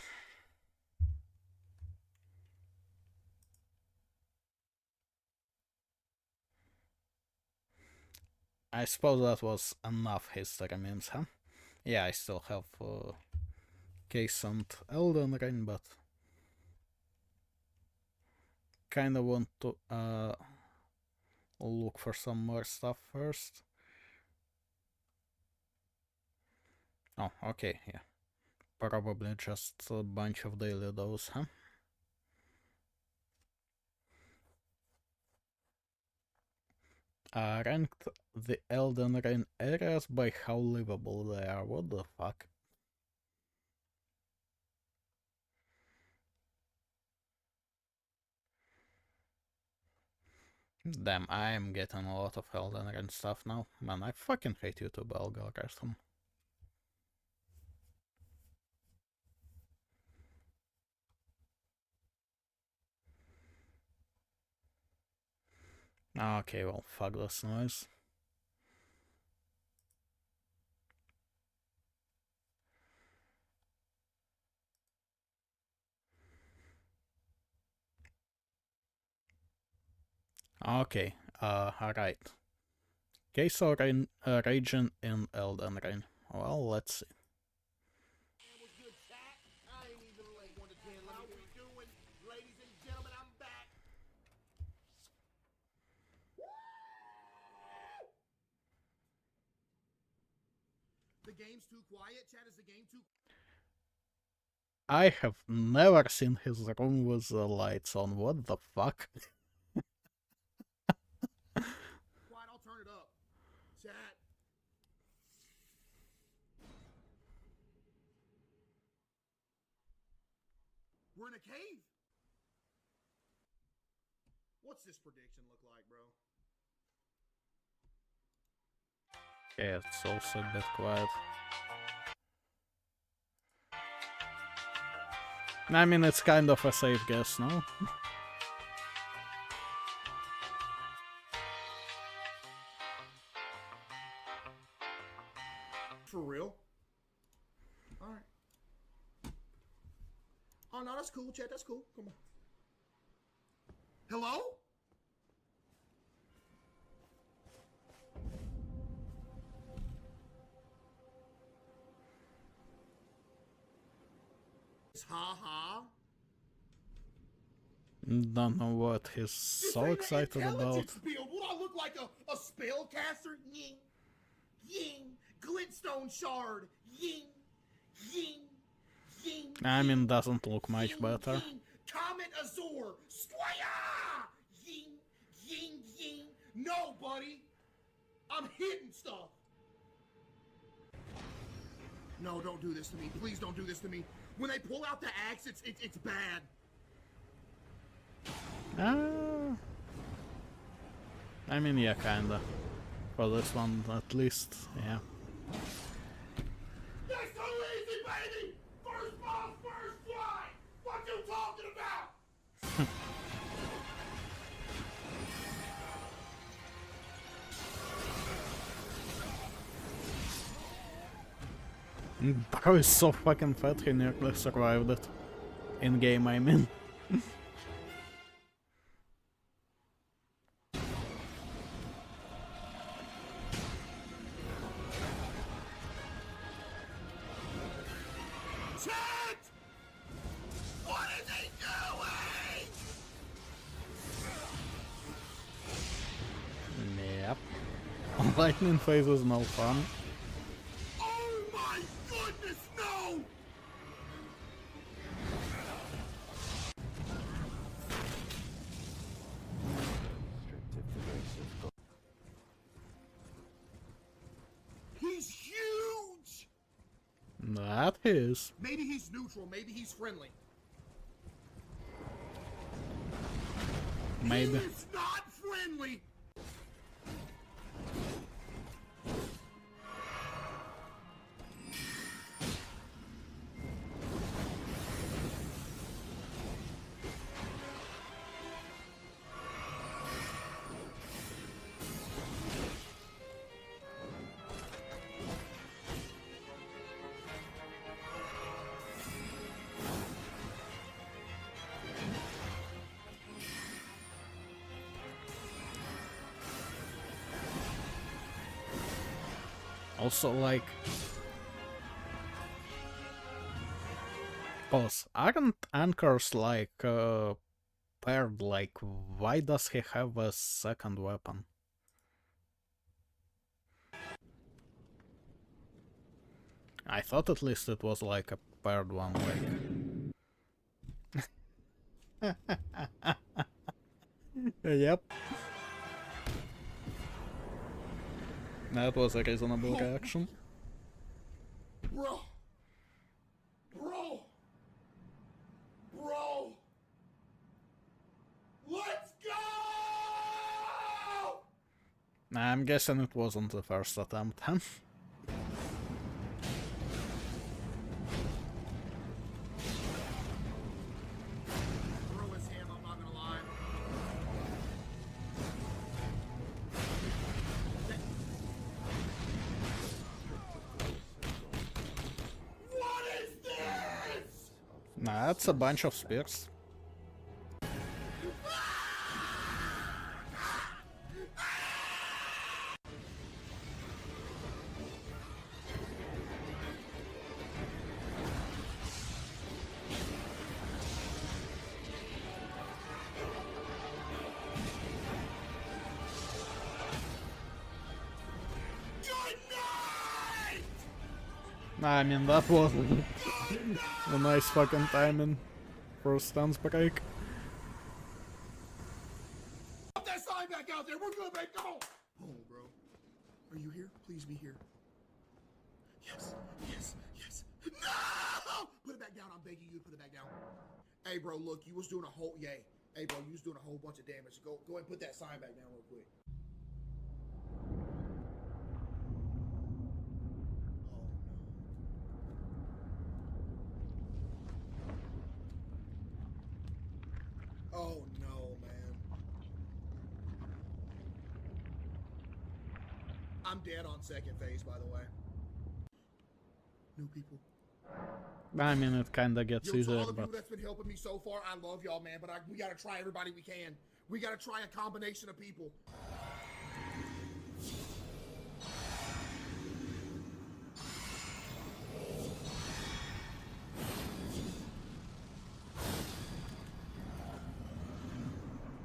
I suppose that was enough history memes, huh? Yeah, I still have Case and Elden Ring, but kinda want to look for some more stuff first. Oh, okay, yeah. Probably just a bunch of daily those, huh? Ranked the Elden Ring areas by how livable they are. What the fuck? Damn, I am getting a lot of Elden Ring stuff now. Man, I fucking hate YouTube algorithm. Okay, well, fuck this noise. Okay, alright. Case or region in Elden Ring. Well, let's see.
The game's too quiet, chat. Is the game too...
I have never seen his room with the lights on. What the fuck?
Quiet, I'll turn it up. Chat. We're in a cave. What's this prediction look like, bro?
Yeah, it's also a bit quiet. I mean, it's kind of a safe guess, no?
For real? Alright. Oh, no, that's cool, Chet. That's cool. Come on. Hello? Ha ha.
Don't know what he's so excited about.
Intelligence build. Will I look like a spellcaster? Ying. Ying. Glintstone shard. Ying. Ying. Ying.
I mean, doesn't look much better.
Ying. Comet Azor. Squire. Ying. Ying. Ying. No, buddy. I'm hitting stuff. No, don't do this to me. Please don't do this to me. When they pull out the axe, it's bad.
I mean, yeah, kinda. For this one, at least, yeah.
That's so easy, baby! First ball, first fly! What you talking about?
Bro is so fucking fat, he nearly survived it. In game, I mean.
Chet! What is he doing?
Yep. Lightning phase is no fun.
Oh my goodness, no! He's huge!
That is.
Maybe he's neutral, maybe he's friendly.
Maybe.
He is not friendly!
Also, like... Pause. Aren't anchors, like, paired? Like, why does he have a second weapon? I thought at least it was like a paired one, like... Yep. That was a reasonable reaction.
Bro! Bro! Bro! Let's go!
I'm guessing it wasn't the first attempt, huh?
Throw his hand, I'm not gonna lie. What is this?
Nah, that's a bunch of spears. I mean, that was a nice fucking timing for a stance break.
Put that sign back out there. We're good, babe. Come on. Oh, bro. Are you here? Please be here. Yes. Yes. Yes. No! Put it back down. I'm begging you to put it back down. Hey, bro. Look, you was doing a whole yay. Hey, bro. You was doing a whole bunch of damage. Go and put that sign back down real quick. I'm dead on second phase, by the way. New people.
I mean, it kinda gets
Yo, to
easier,
all the
but
people that's been helping me so far, I love y'all, man. But we gotta try everybody we can. We gotta try a combination of people.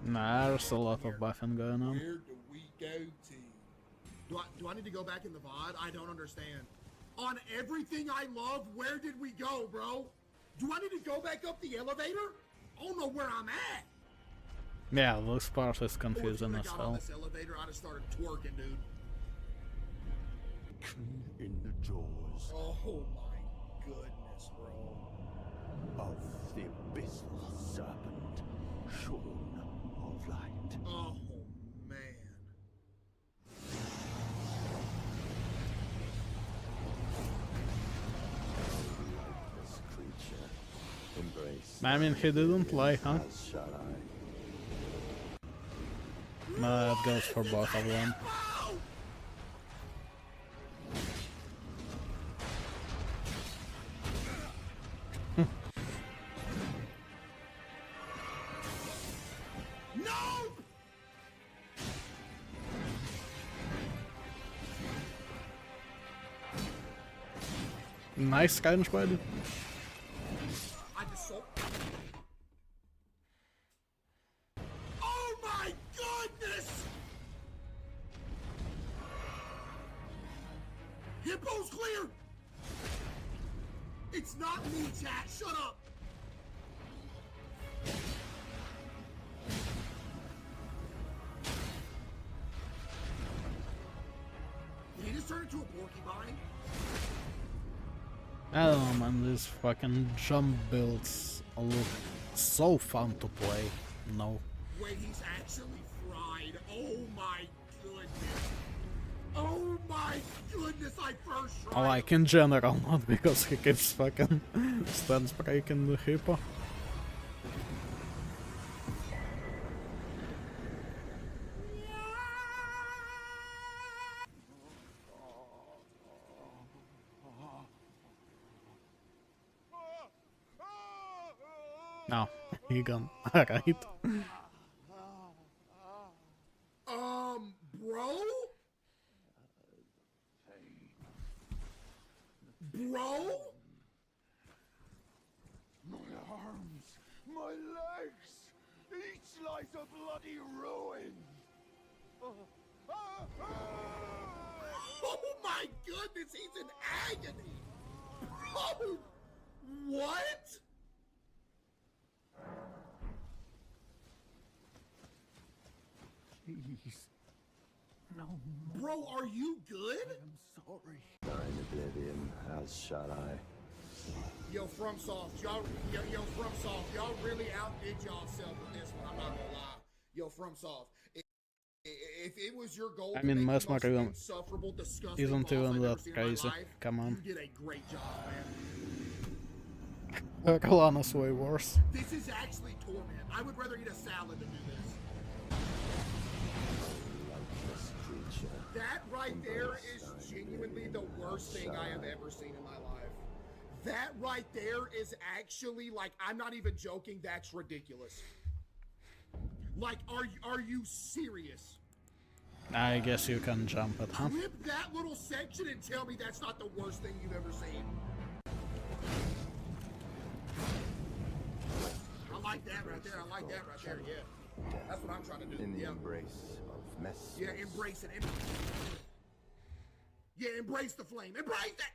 nah, there's a lot of buffing going on.
Where do we go to? Do I need to go back in the VOD? I don't understand. On everything I love, where did we go, bro? Do I need to go back up the elevator? I don't know where I'm at.
Yeah, this part is confusing
Or
as
if I got on
hell.
this elevator, I'd have started twerking, dude.
In the jaws
Oh my goodness, bro.
of the abyssal serpent, shorn of light.
Oh man.
This creature, embrace.
I mean, he didn't lie, huh?
As shall I.
No, that goes for both of them.
No!
Nice range, buddy.
I just saw. Oh my goodness! Hippo's clear! It's not me, chat. Shut up! Did he just turn into a porcupine?
I don't know, man, these fucking jump builds look so fun to play. No.
Wait, he's actually fried. Oh my goodness. Oh my goodness, I first tried.
Like in general, not because he keeps fucking stance breaking the hippo. No, he gone. Alright.
Bro? Bro?
My arms, my legs, each lies a bloody ruin.
Oh my goodness, he's in agony! Bro! What?
Please. No.
Bro, are you good?
I'm sorry. Thine oblivion, as shall I.
Yo, FromSoft, y'all, yo, FromSoft, y'all really outdid y'allself with this one, I'm not gonna lie. Yo, FromSoft, if it was your goal
I
to
mean,
make
most
the most
Mario
insufferable, disgusting
isn't
boss
even
I've
that
ever seen in my
crazy.
life,
Come on.
you did a great job, man.
Kalana's way worse.
This is actually torment. I would rather eat a salad than do this.
This creature.
That right there is genuinely the worst thing I have ever seen in my life. That right there is actually, like, I'm not even joking, that's ridiculous. Like, are you serious?
I guess you can jump it, huh?
Clip that little section and tell me that's not the worst thing you've ever seen. I like that right there, I like that right there, yeah. That's what I'm trying to do,
In the
yeah.
embrace of mess.
Yeah, embrace it. Yeah, embrace the flame. Embrace it!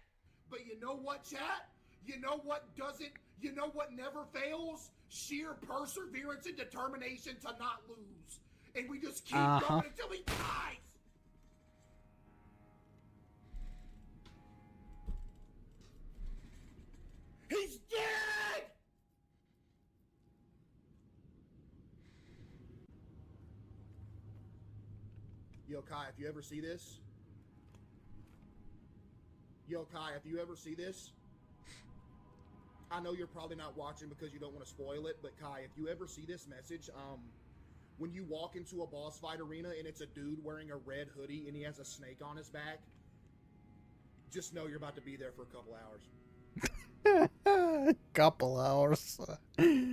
But you know what, chat? You know what doesn't, you know what never fails? Sheer perseverance and determination to not lose. And we just keep going until he dies! He's dead! Yo, Kai, if you ever see this... Yo, Kai, if you ever see this... I know you're probably not watching because you don't want to spoil it, but Kai, if you ever see this message, when you walk into a boss fight arena and it's a dude wearing a red hoodie and he has a snake on his back, just know you're about to be there for a couple hours.
Couple hours.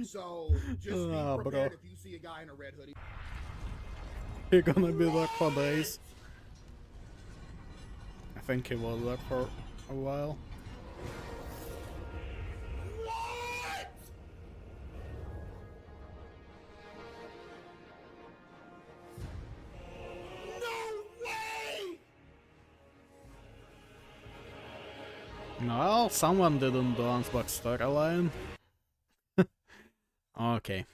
So just be
Ah,
prepared
bro.
if you see a guy in a red hoodie.
You're gonna be there for days. I think he was there for a while. Well, someone didn't do Ansbach storyline. Okay.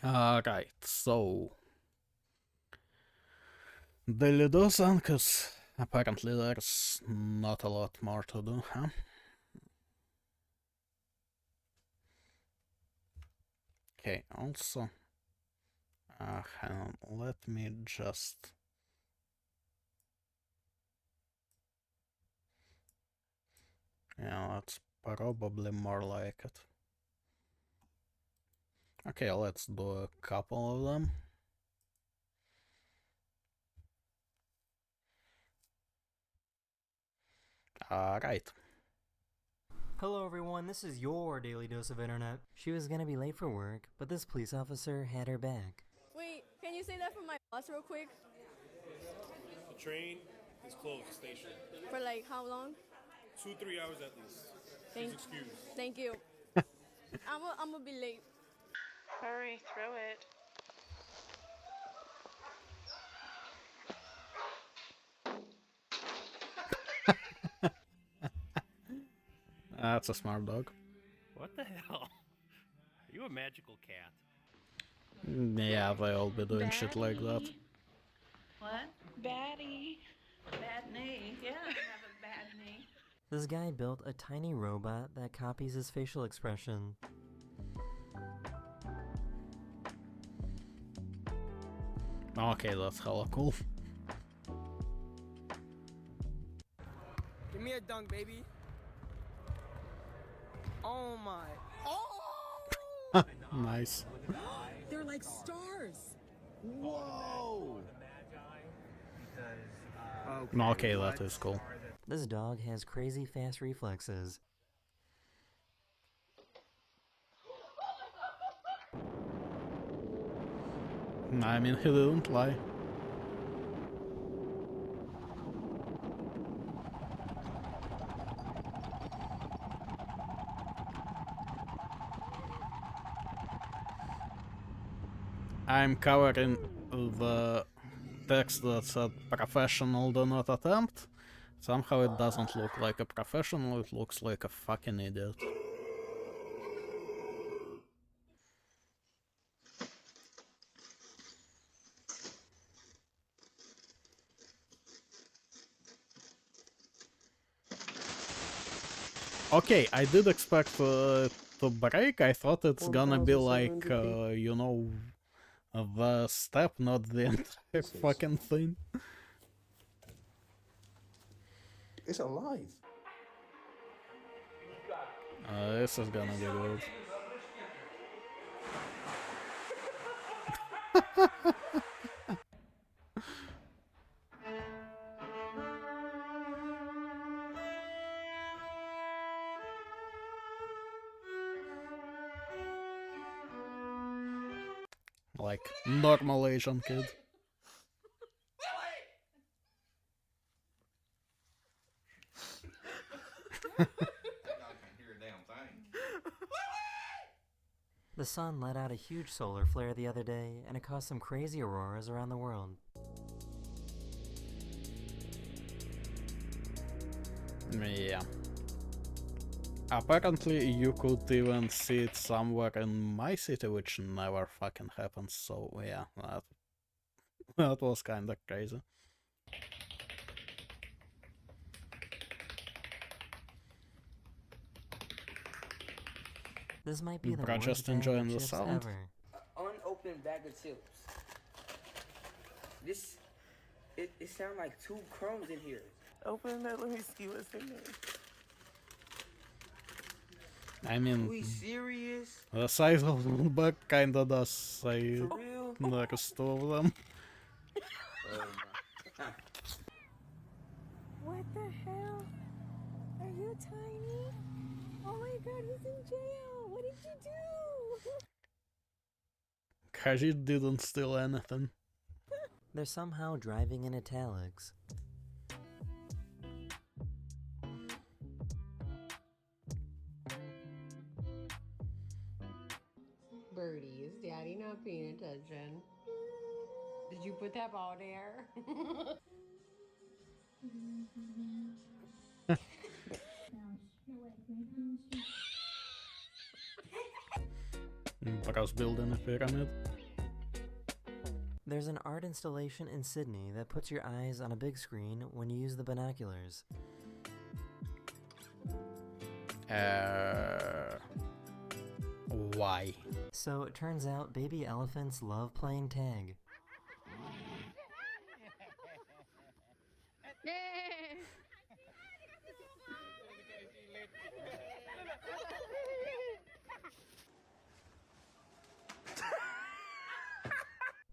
Alright, so... Daily Dozen, because apparently there's not a lot more to do, huh? Okay, also... hang on, let me just... Yeah, that's probably more like it. Okay, let's do a couple of them. Alright.
Hello everyone, this is your daily dose of internet. She was gonna be late for work, but this police officer had her back.
Wait, can you say that for my boss real quick?
The train is closed, station.
For like how long?
2-3 hours at least. She's excused.
Thank you. I'm gonna be late.
Hurry, throw it.
That's a smart dog.
What the hell? Are you a magical cat?
Yeah, they all be doing shit like that.
What? Batty. Bad knee. Yeah, I have a bad knee.
This guy built a tiny robot that copies his facial expression.
Okay, that's hella cool.
Give me a dunk, baby. Oh my. Oh!
Nice.
They're like stars.
Whoa!
Okay, that is cool.
This dog has crazy fast reflexes.
I mean, he didn't lie. I'm covering the text that said professional do not attempt. Somehow it doesn't look like a professional, it looks like a fucking idiot. Okay, I did expect to break. I thought it's gonna be like, you know, the step, not the entire fucking thing.
It's alive.
This is gonna be good. Like, normal Asian kid.
The sun let out a huge solar flare the other day, and it caused some crazy auroras around the world.
Yeah. Apparently you could even see it somewhere in my city, which never fucking happens, so yeah, that was kinda crazy.
This might be the
Bro,
worst
just
bag
enjoying
of
the
chips
sound.
ever.
Unopened bag of chips. This, it sounds like 2 crumbs in here. Open that, let me see what's in there.
I mean,
we serious?
the size of the bug kinda does say
For real?
the rest of them.
What the hell? Are you tiny? Oh my god, he's in jail! What did you do?
Kaji didn't steal anything.
They're somehow driving in italics.
Birdie, is Daddy not paying attention? Did you put that ball there?
Bros building a pyramid.
There's an art installation in Sydney that puts your eyes on a big screen when you use the binoculars.
Why?
So it turns out baby elephants love playing tag.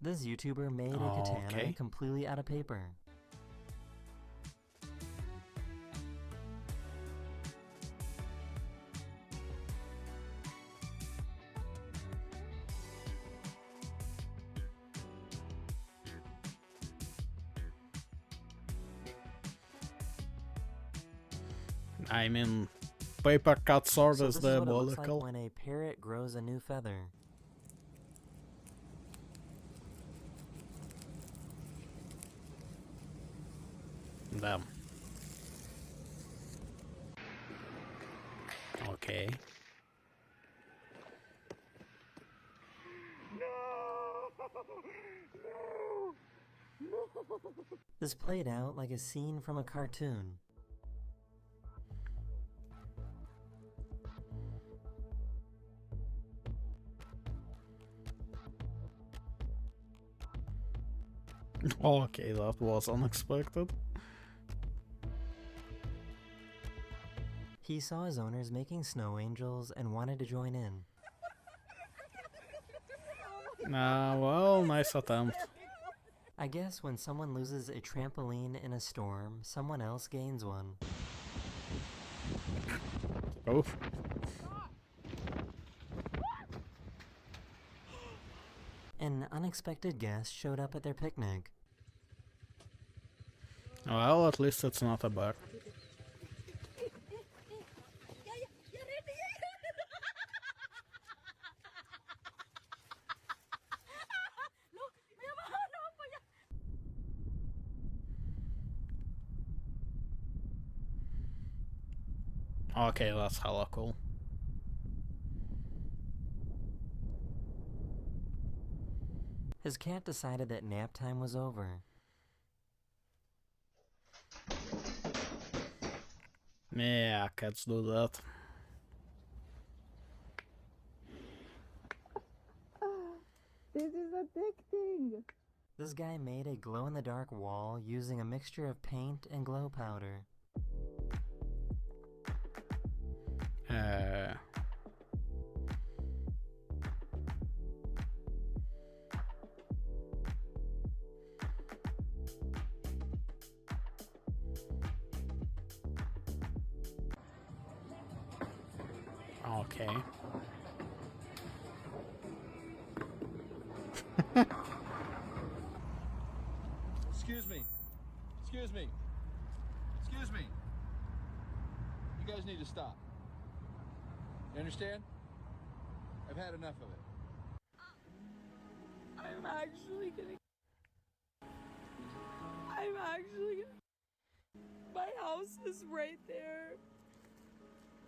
This YouTuber made a katana completely out of paper.
I mean, paper cut sword
So
is
this is what it looks
diabolical.
like when a parrot grows a new feather.
Damn. Okay.
This played out like a scene from a cartoon.
Okay, that was unexpected.
He saw his owners making snow angels and wanted to join in.
Well, nice attempt.
I guess when someone loses a trampoline in a storm, someone else gains one.
Oof.
An unexpected guest showed up at their picnic.
Well, at least it's not a bear. Okay, that's hella cool.
His cat decided that nap time was over.
Yeah, cats do that.
This is addicting.
This guy made a glow-in-the-dark wall using a mixture of paint and glow powder.
Okay.
Excuse me. Excuse me. Excuse me. You guys need to stop. You understand? I've had enough of it.
I'm actually gonna. My house is right there.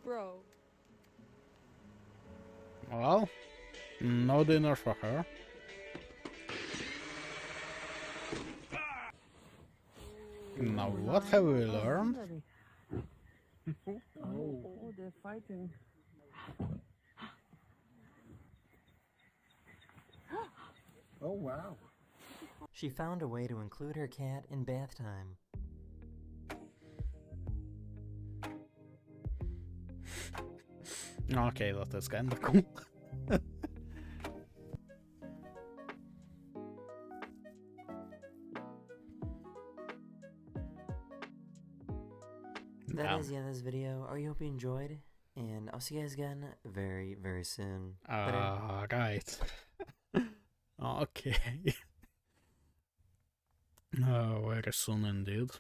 Bro.
Well, no dinner for her. Now, what have we learned?
Oh, they're fighting.
Oh, wow.
She found a way to include her cat in bath time.
Okay, that is kinda cool.
That is the end of this video. I hope you enjoyed, and I'll see you guys again very, very soon. Later.
Right. Okay. Very soon indeed.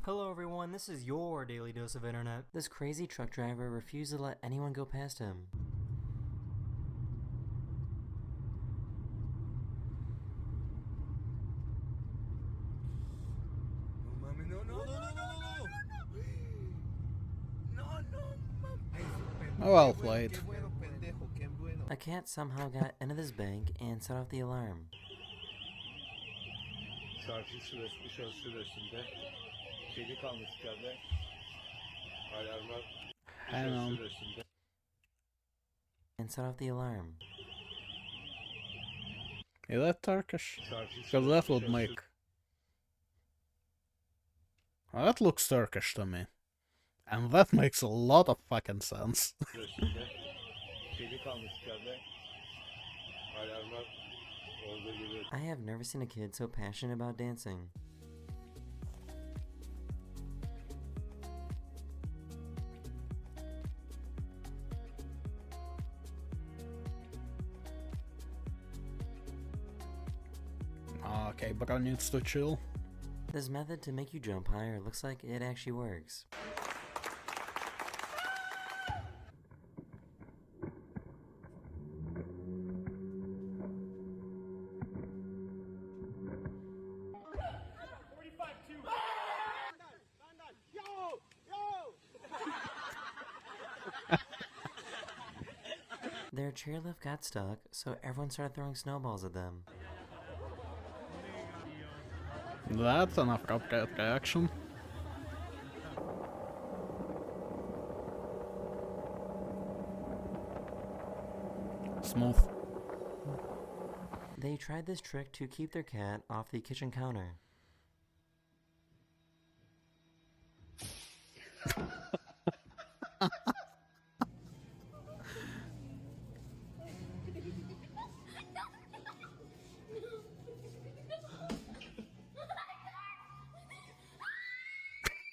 Hello everyone, this is your Daily Dose of Internet. This crazy truck driver refused to let anyone go past him.
Well played.
A cat somehow got into this bank and set off the alarm.
Hang on.
And set off the alarm.
Is that Turkish? Because that would make... Well, that looks Turkish to me. And that makes a lot of fucking sense.
I have never seen a kid so passionate about dancing.
Okay, bro needs to chill.
This method to make you jump higher looks like it actually works. Their chairlift got stuck, so everyone started throwing snowballs at them.
That's an appropriate reaction. Smooth.
They tried this trick to keep their cat off the kitchen counter.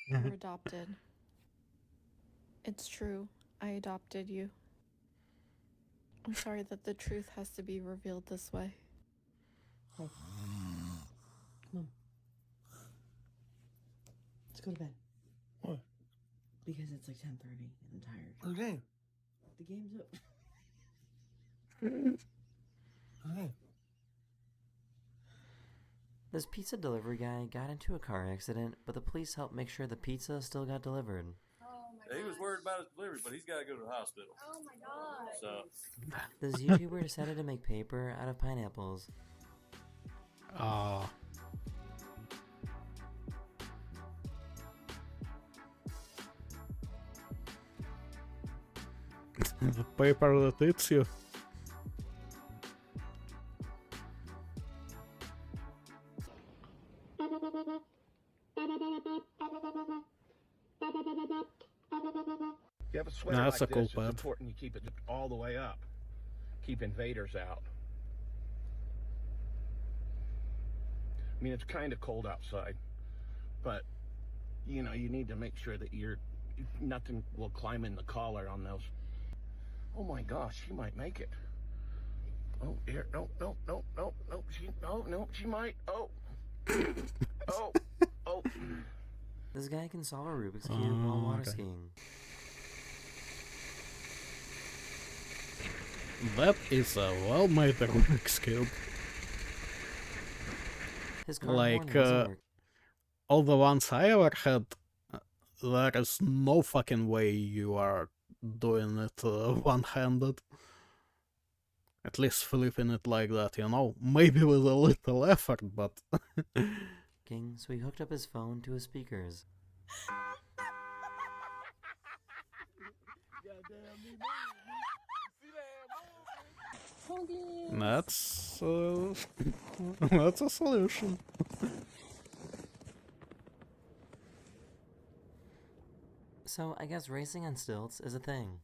You were adopted. It's true. I adopted you. I'm sorry that the truth has to be revealed this way.
Hey. Mom. Let's go to bed.
What?
Because it's like 10:30 and I'm tired.
What game?
The game's up.
Okay.
This pizza delivery guy got into a car accident, but the police helped make sure the pizza still got delivered.
He was worried about his delivery, but he's got to go to the hospital. Oh my god. So.
This YouTuber decided to make paper out of pineapples.
The paper that eats you.
You have a sweater
That's
like
a cool
this,
part.
it's important you keep it all the way up. Keep invaders out. I mean, it's kind of cold outside, but, you know, you need to make sure that nothing will climb in the collar on those. Oh my gosh, she might make it. Oh, here, no, she might, oh. Oh.
This guy can solve a Rubik's Cube while water skiing.
That is a well-made Rubik's Cube.
His car
Like,
doesn't work.
all the ones I ever had, there is no fucking way you are doing it one-handed. At least flipping it like that, you know? Maybe with a little effort, but...
So he hooked up his phone to his speakers.
That's that's a solution.
So I guess racing on stilts is a thing.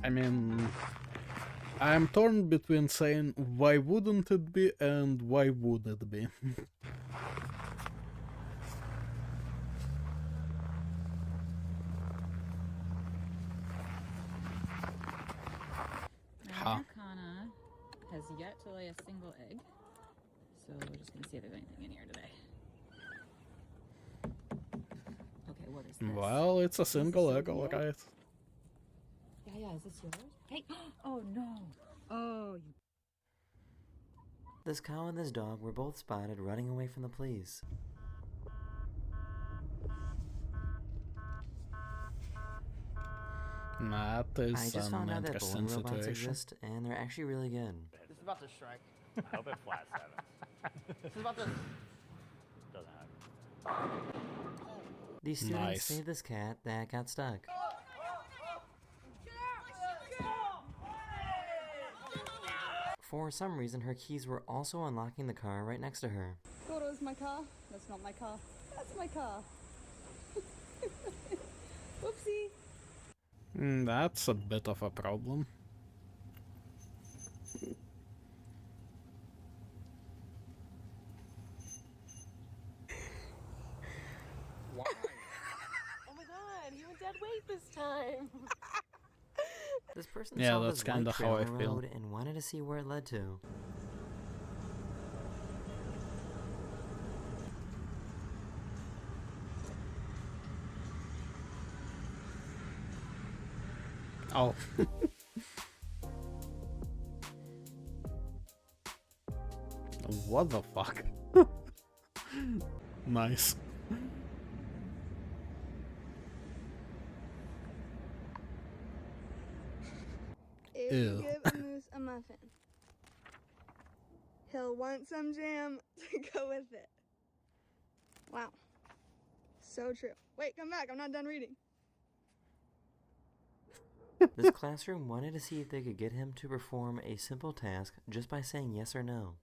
I mean, I'm torn between saying why wouldn't it be and why would it be.
Kana has yet to lay a single egg, so we're just gonna see if there's anything in here today. Okay, what is this?
Well, it's a single egg, alright.
Yeah, is this yours? Hey! Oh no! Oh, you.
This cow and this dog were both spotted running away from the police.
That is
I just found
an
out that balloon
interesting
robots
situation.
exist, and they're actually really good.
This is about to strike. I hope it flat sevens. This is about to. Doesn't happen.
These students
Nice.
saved this cat that got stuck. For some reason, her keys were also unlocking the car right next to her.
Goro is my car. That's not my car. That's my car. Whoopsie.
That's a bit of a problem.
Oh my god, he went dead weight this time.
This person
Yeah,
saw
that's
this white
kinda how I
trailer
feel.
road and wanted to see where it led to.
Oh. What the fuck? Nice.
If
Ew.
you give a moose a muffin, he'll want some jam to go with it. Wow. So true. Wait, come back. I'm not done reading.
This classroom wanted to see if they could get him to perform a simple task just by saying yes or no.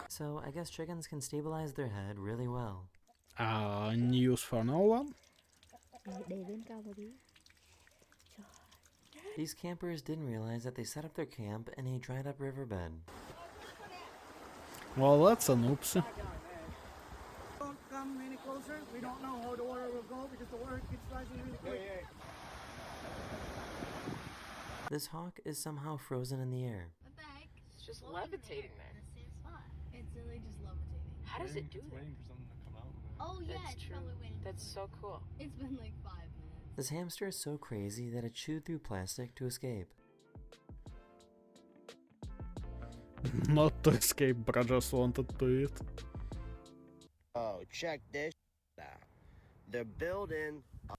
So I guess chickens can stabilize their head really well.
News for no one?
These campers didn't realize that they set up their camp in a dried up riverbed.
Well, that's an oopsie.
Don't come any closer. We don't know how the water will go because the water keeps rising really quick.
This hawk is somehow frozen in the air.
What the heck? It's just levitating there. In the same spot. It's literally just levitating. How does it do that?
Waiting for something to come out.
Oh yeah,
That's
it's
true.
probably waiting.
That's so cool.
It's been like 5 minutes.
This hamster is so crazy that it chewed through plastic to escape.
Not to escape, but I just wanted to eat.
Oh, check this out. They're building a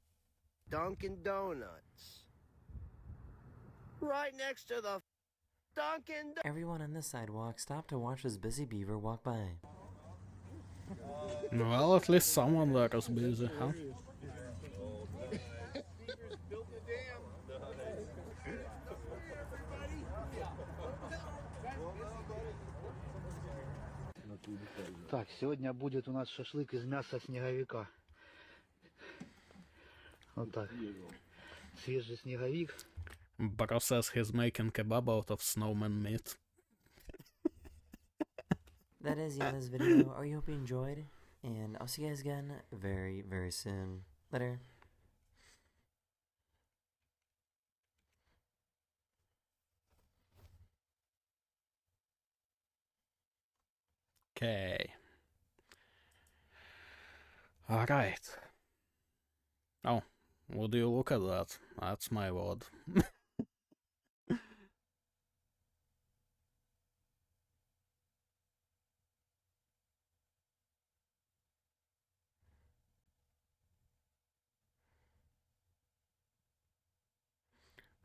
Dunkin' Donuts right next to the Dunkin' Donuts.
Everyone on this sidewalk stopped to watch this busy beaver walk by.
Well, at least someone there is busy, huh?
Так, сегодня будет у нас шашлык из мяса снеговика. Вот так. Свежий снеговик.
Bro says he's making kebab out of snowman meat.
That is the end of this video. I hope you enjoyed, and I'll see you guys again very, very soon. Later.
Okay. Alright. Oh, would you look at that? That's my word.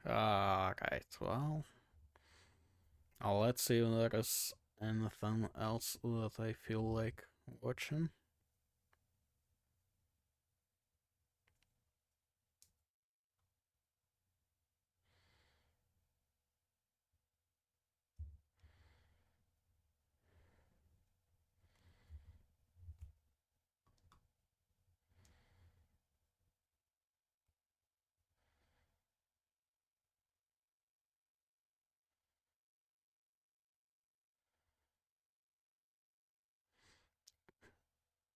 Alright, well. Let's see if there is anything else that I feel like watching.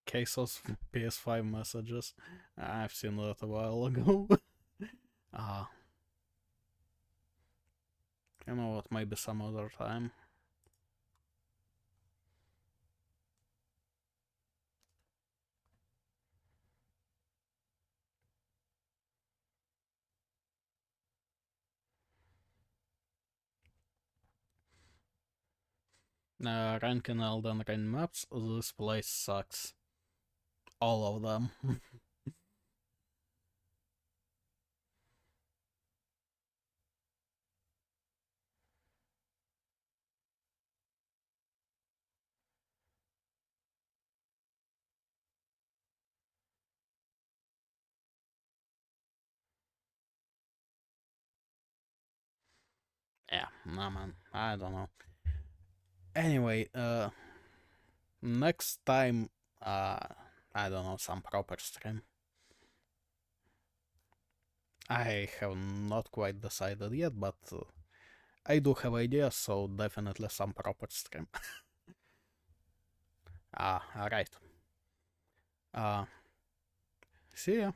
Cases PS5 messages. I've seen that a while ago. You know what, maybe some other time. Ranking Elden Ring maps, this place sucks. All of them. Yeah, nah man, I don't know. Anyway, next time, I don't know, some proper stream. I have not quite decided yet, but I do have ideas, so definitely some proper stream. Alright. See ya.